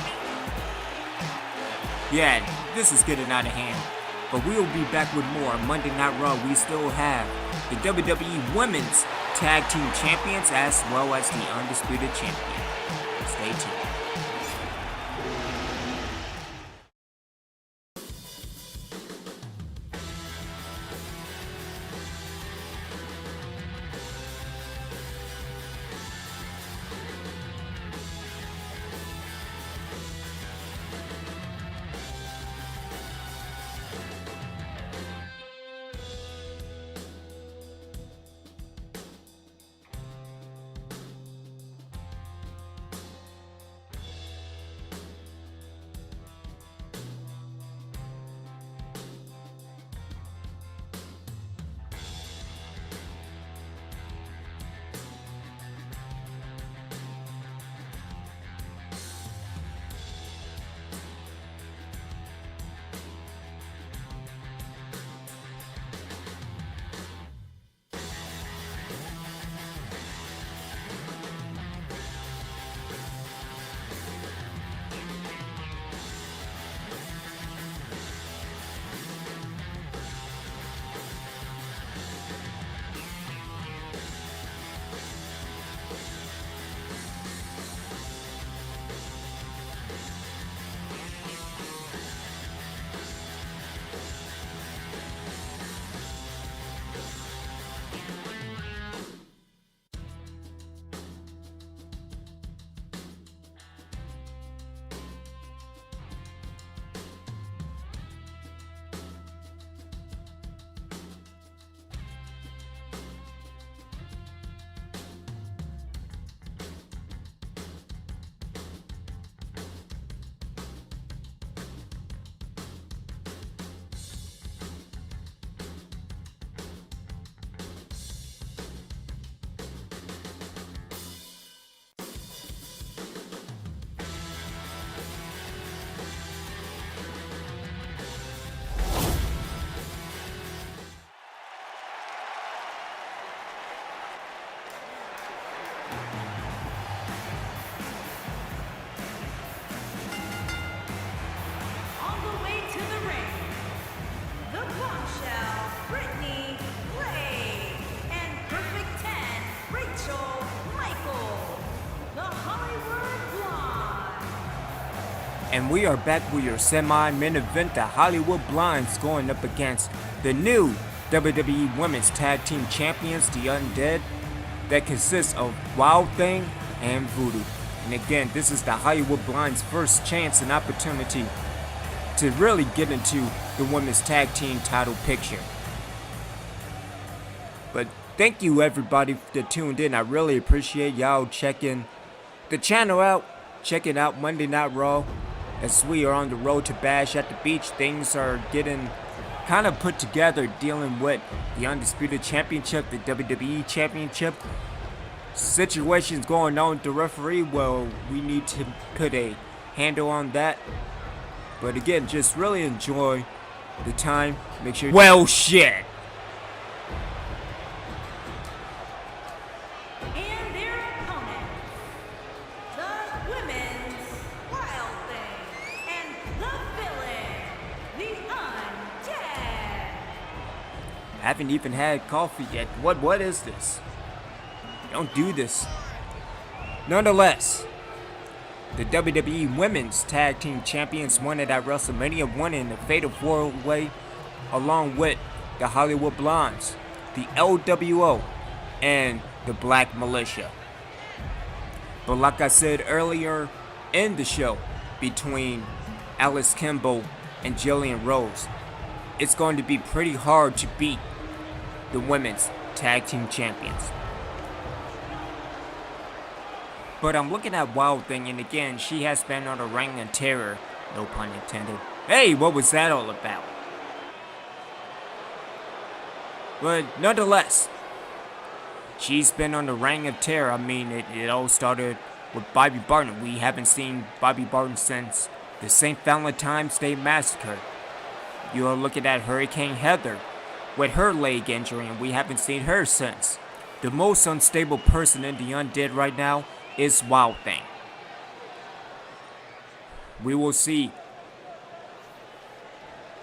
Yeah, this is getting out of hand. But we will be back with more Monday Night Raw. We still have the WWE Women's Tag Team Champions as well as the Undisputed Champion. Stay tuned. And we are back with your semi-main event, the Hollywood Blondes going up against the new WWE Women's Tag Team Champions, the Undead, that consists of Wild Thing and Voodoo. And again, this is the Hollywood Blondes' first chance and opportunity to really get into the Women's Tag Team title picture. But thank you everybody that tuned in. I really appreciate y'all checking the channel out, checking out Monday Night Raw. As we are on the road to Bash at the Beach, things are getting kind of put together, dealing with the Undisputed Championship, the WWE Championship. Situations going on with the referee, well, we need to put a handle on that. But again, just really enjoy the time. Make sure. Well, shit. And their opponent, the Women's Wild Thing and the Villain, the Undead. I haven't even had coffee yet. What is this? Don't do this. Nonetheless, the WWE Women's Tag Team Champions won it at WrestleMania, won in the Fatal 4-Way, along with the Hollywood Blondes, the LWO, and the Black Militia. But like I said earlier in the show, between Alice Kimball and Jillian Rose, it's going to be pretty hard to beat the Women's Tag Team Champions. But I'm looking at Wild Thing, and again, she has been on a reign of terror, no pun intended. Hey, what was that all about? But nonetheless, she's been on the reign of terror. I mean, it all started with Bobby Barton. We haven't seen Bobby Barton since the St. Valentine's Day Massacre. You are looking at Hurricane Heather with her leg injury, and we haven't seen her since. The most unstable person in the Undead right now is Wild Thing. We will see.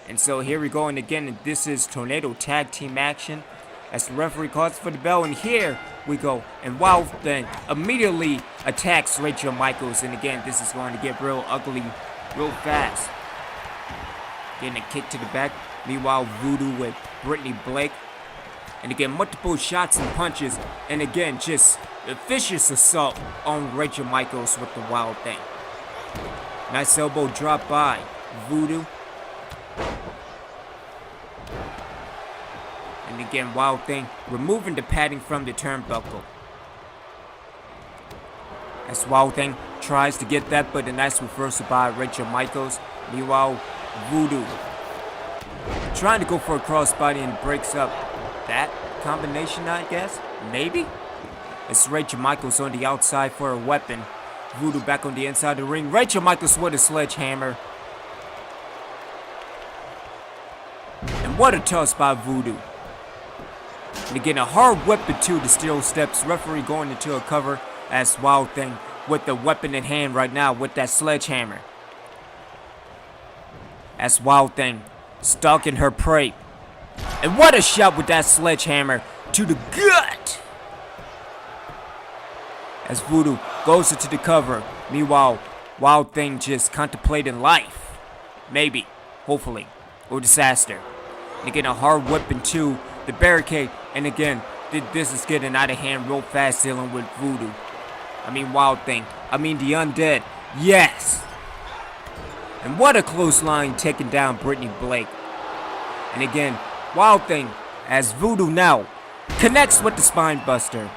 And so here we go, and again, and this is Tornado Tag Team action as the referee calls for the bell, and here we go. And Wild Thing immediately attacks Rachel Michaels, and again, this is going to get real ugly real fast. Getting a kick to the back. Meanwhile, Voodoo with Brittany Blake. And again, multiple shots and punches. And again, just a vicious assault on Rachel Michaels with the Wild Thing. Nice elbow drop by Voodoo. And again, Wild Thing removing the padding from the turnbuckle. As Wild Thing tries to get that, but a nice reversal by Rachel Michaels. Meanwhile, Voodoo trying to go for a crossbody and breaks up that combination, I guess? Maybe? It's Rachel Michaels on the outside for a weapon. Voodoo back on the inside of the ring. Rachel Michaels with a sledgehammer. And what a toss by Voodoo. And again, a hard weapon to the steel steps. Referee going into a cover as Wild Thing with the weapon in hand right now with that sledgehammer. As Wild Thing stalking her prey. And what a shot with that sledgehammer to the gut. As Voodoo goes into the cover. Meanwhile, Wild Thing just contemplating life. Maybe, hopefully, or disaster. And again, a hard whip into the barricade. And again, this is getting out of hand real fast, dealing with Voodoo. Wild Thing. The Undead. Yes. And what a close line taking down Brittany Blake. And again, Wild Thing as Voodoo now connects with the spine buster.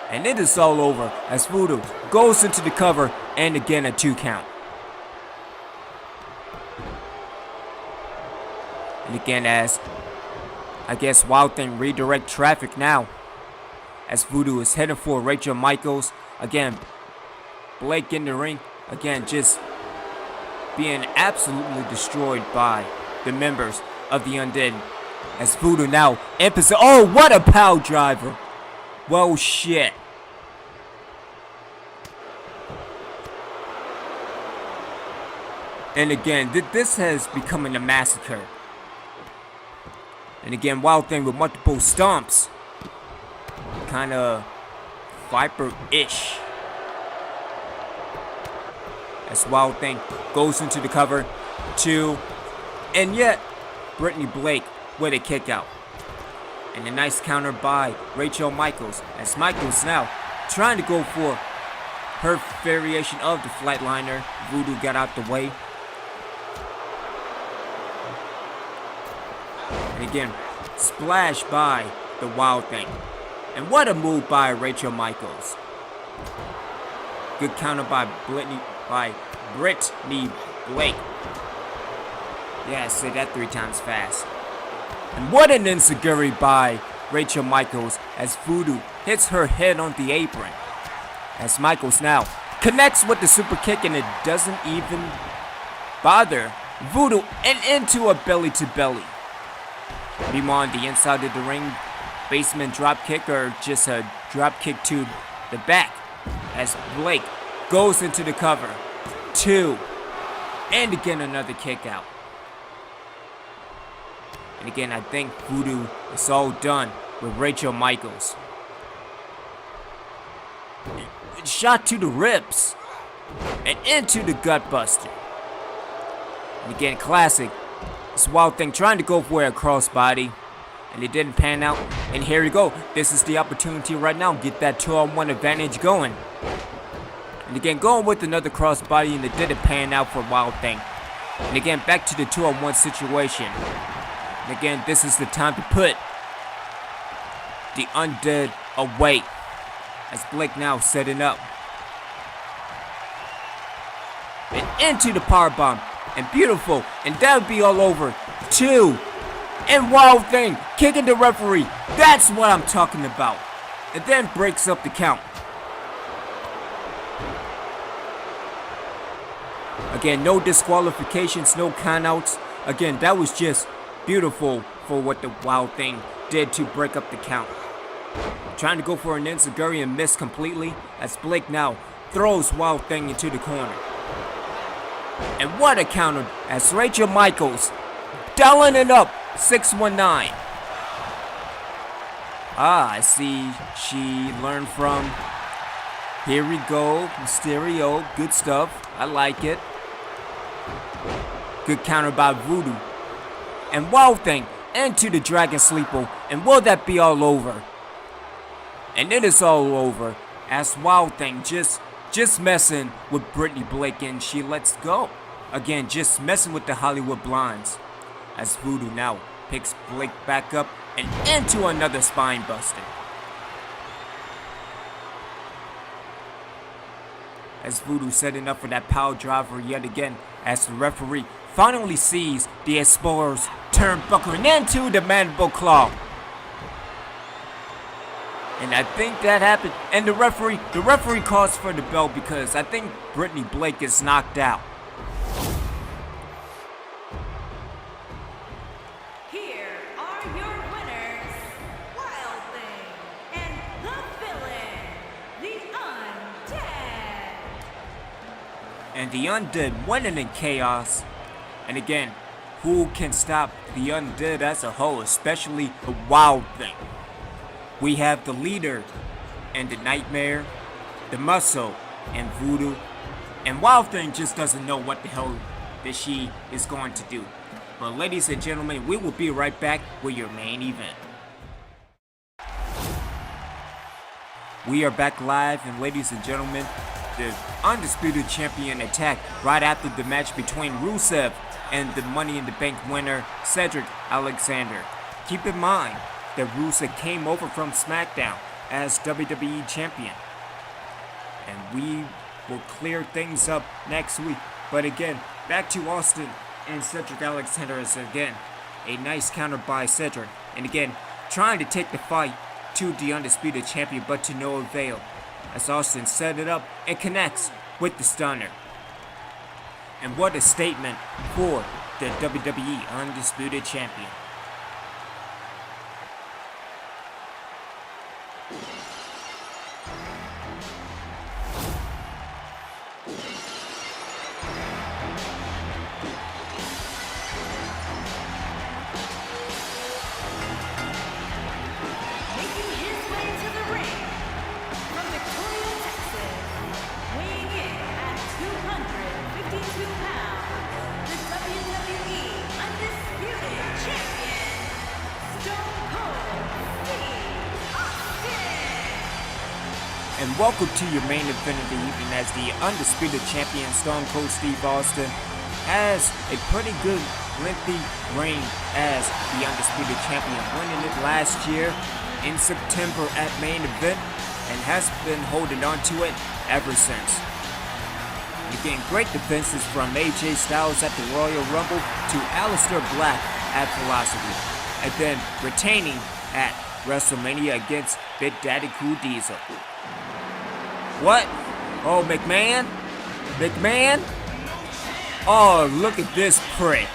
And it is all over as Voodoo goes into the cover and again a 2 count. And again, as I guess Wild Thing redirect traffic now as Voodoo is heading for Rachel Michaels. Again, Blake in the ring. Again, just being absolutely destroyed by the members of the Undead. As Voodoo now in position. Oh, what a power driver. Well, shit. And again, this has become a massacre. And again, Wild Thing with multiple stomps. Kind of Viper-ish. as Wild Thing goes into the cover. 2. And yet, Brittany Blake with a kick out. And a nice counter by Rachel Michaels, as Michaels now trying to go for her variation of the flatliner. Voodoo got out the way. And again, splash by the Wild Thing. And what a move by Rachel Michaels. Good counter by Brittany Blake. Yeah, I said that 3 times fast. And what an enziguri by Rachel Michaels as Voodoo hits her head on the apron. As Michaels now connects with the super kick, and it doesn't even bother Voodoo, and into a belly to belly. Meanwhile, on the inside of the ring, basement drop kick, or just a drop kick to the back, as Blake goes into the cover. 2. And again, another kick out. And again, I think Voodoo is all done with Rachel Michaels. Shot to the ribs. And into the gutbuster. And again, classic. This Wild Thing trying to go for a crossbody. And it didn't pan out. And here we go. This is the opportunity right now. Get that 2-on-1 advantage going. And again, going with another crossbody, and it didn't pan out for Wild Thing. And again, back to the 2-on-1 situation. And again, this is the time to put the Undead away. As Blake now setting up. And into the powerbomb. And beautiful. And that would be all over. 2. And Wild Thing kicking the referee. That's what I'm talking about. And then breaks up the count. Again, no disqualifications, no countouts. Again, that was just beautiful for what the Wild Thing did to break up the count. Trying to go for an enziguri and miss completely, as Blake now throws Wild Thing into the corner. And what a counter as Rachel Michaels dialing it up. 619. I see she learned from Here We Go, Mysterio. Good stuff. I like it. Good counter by Voodoo. And Wild Thing into the Dragon Sleeper. And will that be all over? And it is all over as Wild Thing just messing with Brittany Blake, and she lets go. Again, just messing with the Hollywood Blondes. As Voodoo now picks Blake back up and into another spine buster. As Voodoo setting up for that power driver yet again, as the referee finally sees the Explorer's turnbuckle and into the mandible claw. And I think that happened. And the referee calls for the bell because I think Brittany Blake is knocked out. Here are your winners, Wild Thing and the villain, the Undead. And the Undead winning in chaos. And again, who can stop the Undead as a whole, especially the Wild Thing? We have the leader and the Nytemare, the Muscle and Voodoo, and Wild Thing just doesn't know what the hell that she is going to do. But ladies and gentlemen, we will be right back with your main event. We are back live, and ladies and gentlemen, the Undisputed Champion attacked right after the match between Rusev and the Money in the Bank winner, Cedric Alexander. Keep in mind that Rusev came over from SmackDown as WWE Champion. And we will clear things up next week. But again, back to Austin and Cedric Alexander is again a nice counter by Cedric. And again, trying to take the fight to the Undisputed Champion, but to no avail. As Austin set it up and connects with the Stunner. And what a statement for the WWE Undisputed Champion. Making his way to the ring from Victoria, Texas, weighing in at 205 welcome to your main event of the evening as the undisputed champion Stone Cold Steve Austin has a pretty good lengthy reign as the undisputed champion, winning it last year in September at main event and has been holding on to it ever since. And again, great defenses from AJ Styles at the Royal Rumble to Aleister Black at Philosophy, and then retaining at WrestleMania against Big Daddy Cool Diesel. What? Oh, McMahon? McMahon? Oh, look at this prick.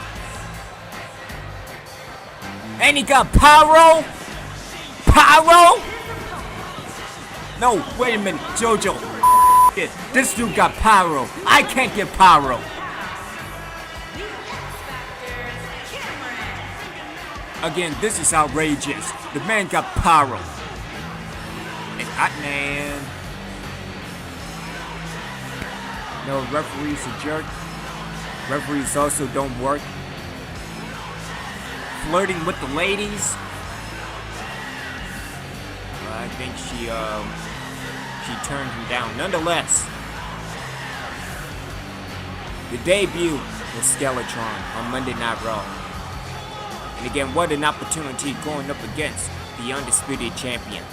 And he got pyro? Pyro? No, wait a minute, JoJo. This dude got pyro. I can't get pyro. Again, this is outrageous. The man got pyro. And hot man. No, referees a jerk. Referees also don't work. Flirting with the ladies. I think she turned him down. Nonetheless, the debut was Skellatron on Monday Night Raw. And again, what an opportunity going up against the undisputed champion.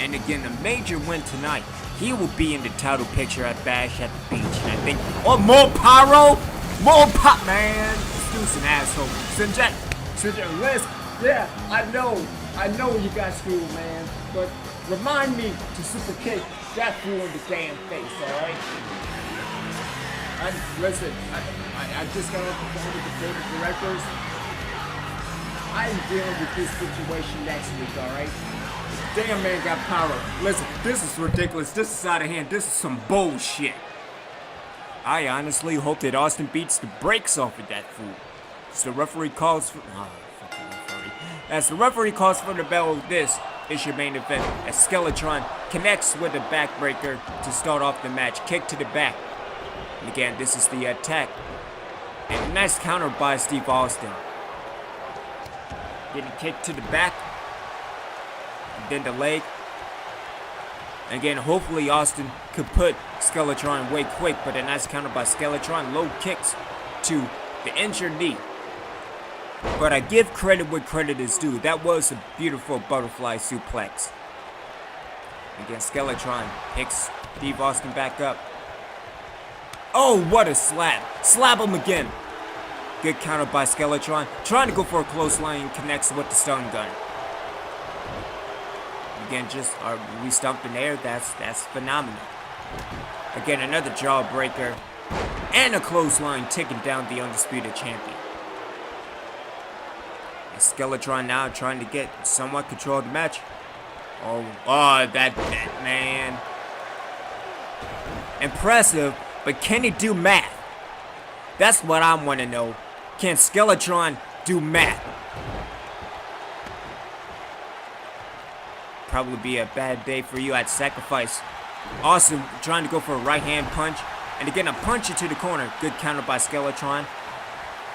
And again, a major win tonight. He will be in the title picture at Bash at the Beach. And I think, oh, more pyro? More pop, man. This dude's an asshole. Senjecko, listen. Yeah, I know you got screwed, man. But remind me to super kick that fool in the damn face, alright? Listen, I just got off the phone with the board of directors. I am dealing with this situation next week, alright? Damn man got power. Listen, this is ridiculous. This is out of hand. This is some bullshit. I honestly hope that Austin beats the brakes off of that fool. As the referee calls for... Oh, fucking referee. As the referee calls for the bell, this is your main event. As Skellatron connects with a backbreaker to start off the match. Kick to the back. And again, this is the attack. And a nice counter by Steve Austin. Getting kicked to the back. And then the leg. Again, hopefully Austin could put Skellatron away quick, but a nice counter by Skellatron. Low kicks to the injured knee. But I give credit where credit is due. That was a beautiful butterfly suplex. Again, Skellatron picks Steve Austin back up. Oh, what a slap. Slap him again. Good counter by Skellatron. Trying to go for a clothesline, connects with the stun gun. Again, just we stumped in there. That's phenomenal. Again, another jawbreaker. And a clothesline taking down the undisputed champion. And Skellatron now trying to get somewhat control of the match. Oh, that man. Impressive, but can he do math? That's what I want to know. Can Skellatron do math? Probably be a bad day for you at Sacrifice. Austin trying to go for a right hand punch. And again, a punch into the corner. Good counter by Skellatron.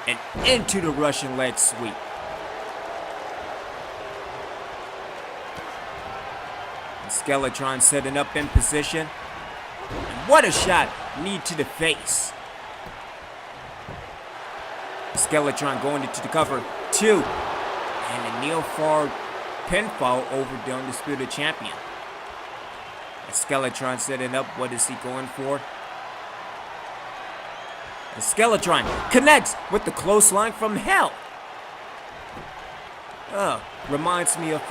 And into the Russian leg sweep. And Skellatron setting up in position. And what a shot. Knee to the face. Skellatron going into the cover. 2. And a kneel forward pinfall over the undisputed champion. And Skellatron setting up. What is he going for? And Skellatron connects with the clothesline from hell. Reminds me of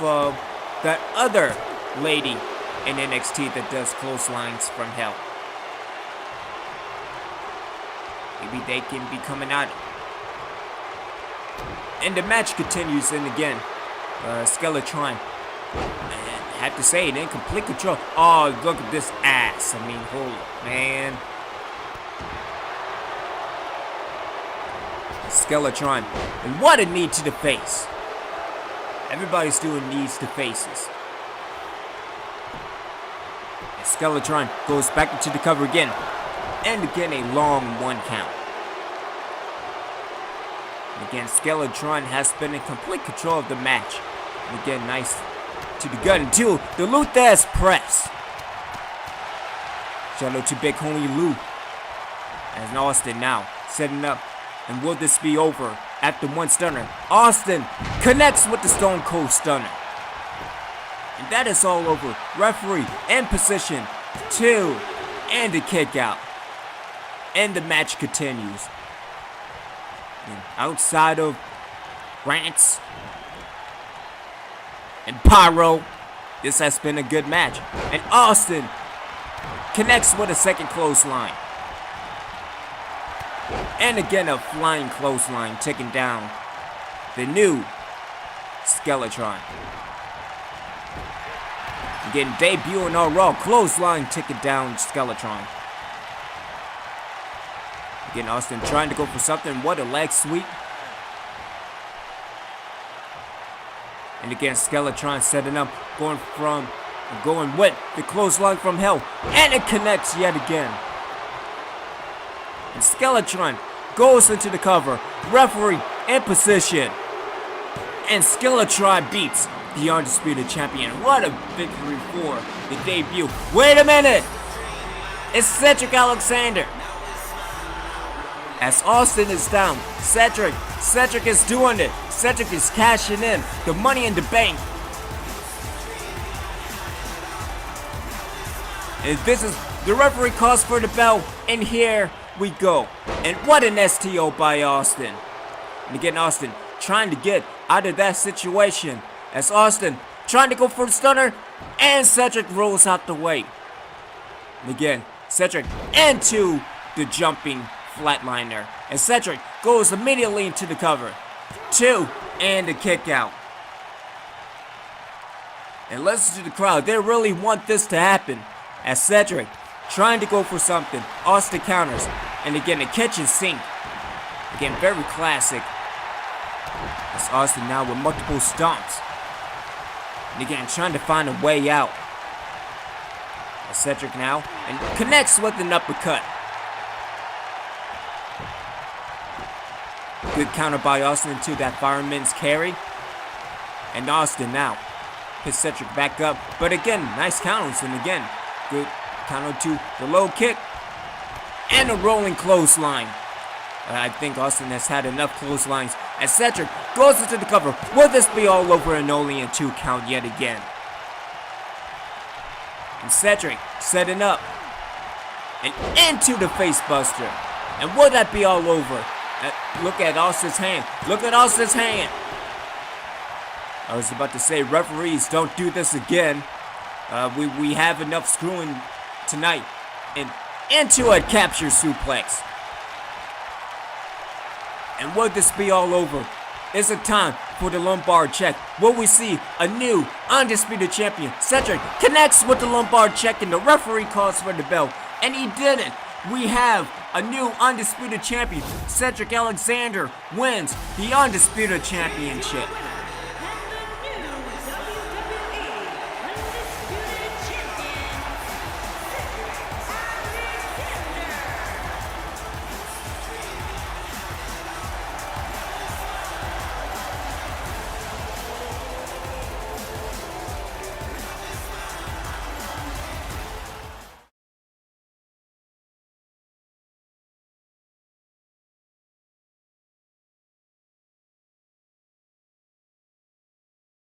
that other lady in NXT that does clotheslines from hell. Maybe they can be coming out. And the match continues, and again, Skellatron, I have to say it, in complete control. Oh, look at this ass. I mean, holy man. Skellatron, and what a knee to the face. Everybody's doing knees to faces. And Skellatron goes back into the cover again. And again, a long 1 count. And again, Skellatron has been in complete control of the match. And again, nice to the gut until the Luthez press. Shout out to Big Homie Lou. As Austin now setting up. And will this be over after one stunner? Austin connects with the Stone Cold Stunner. And that is all over. Referee in position. 2. And a kick out. And the match continues. And outside of rants and pyro, this has been a good match. And Austin connects with a second clothesline. And again a flying clothesline taking down the new Skellatron. Again, debuting on Raw, clothesline taking down Skellatron. Again, Austin trying to go for something. What a leg sweep. And again, Skellatron setting up, going with the clothesline from hell. And it connects yet again. And Skellatron goes into the cover. Referee in position. And Skellatron beats the Undisputed Champion. What a victory for the debut. Wait a minute! It's Cedric Alexander. As Austin is down, Cedric is doing it. Cedric is cashing in the Money in the Bank. And this is the referee calls for the bell, and here we go. And what an STO by Austin. And again, Austin trying to get out of that situation. As Austin trying to go for the stunner, and Cedric rolls out the way. And again, Cedric into the jumping flatliner. And Cedric goes immediately into the cover. 2, and a kick out. And listen to the crowd. They really want this to happen. As Cedric trying to go for something. Austin counters. And again, the kitchen sink. Again, very classic. As Austin now with multiple stomps. And again, trying to find a way out. As Cedric now. And connects with an uppercut. Good counter by Austin into that fireman's carry. And Austin now hits Cedric back up. But again, nice counters. And again, good counter to the low kick. And a rolling clothesline. I think Austin has had enough clotheslines. As Cedric goes into the cover. Will this be all over and only a 2 count yet again? And Cedric setting up. And into the face buster. And will that be all over? Look at Austin's hand. Look at Austin's hand. I was about to say, referees, don't do this again. We have enough screwing tonight. And into a capture suplex. And will this be all over? Is it time for the lumbar check? Will we see a new Undisputed Champion? Cedric connects with the lumbar check and the referee calls for the bell. And he didn't. We have a new Undisputed Champion. Cedric Alexander wins the Undisputed Championship.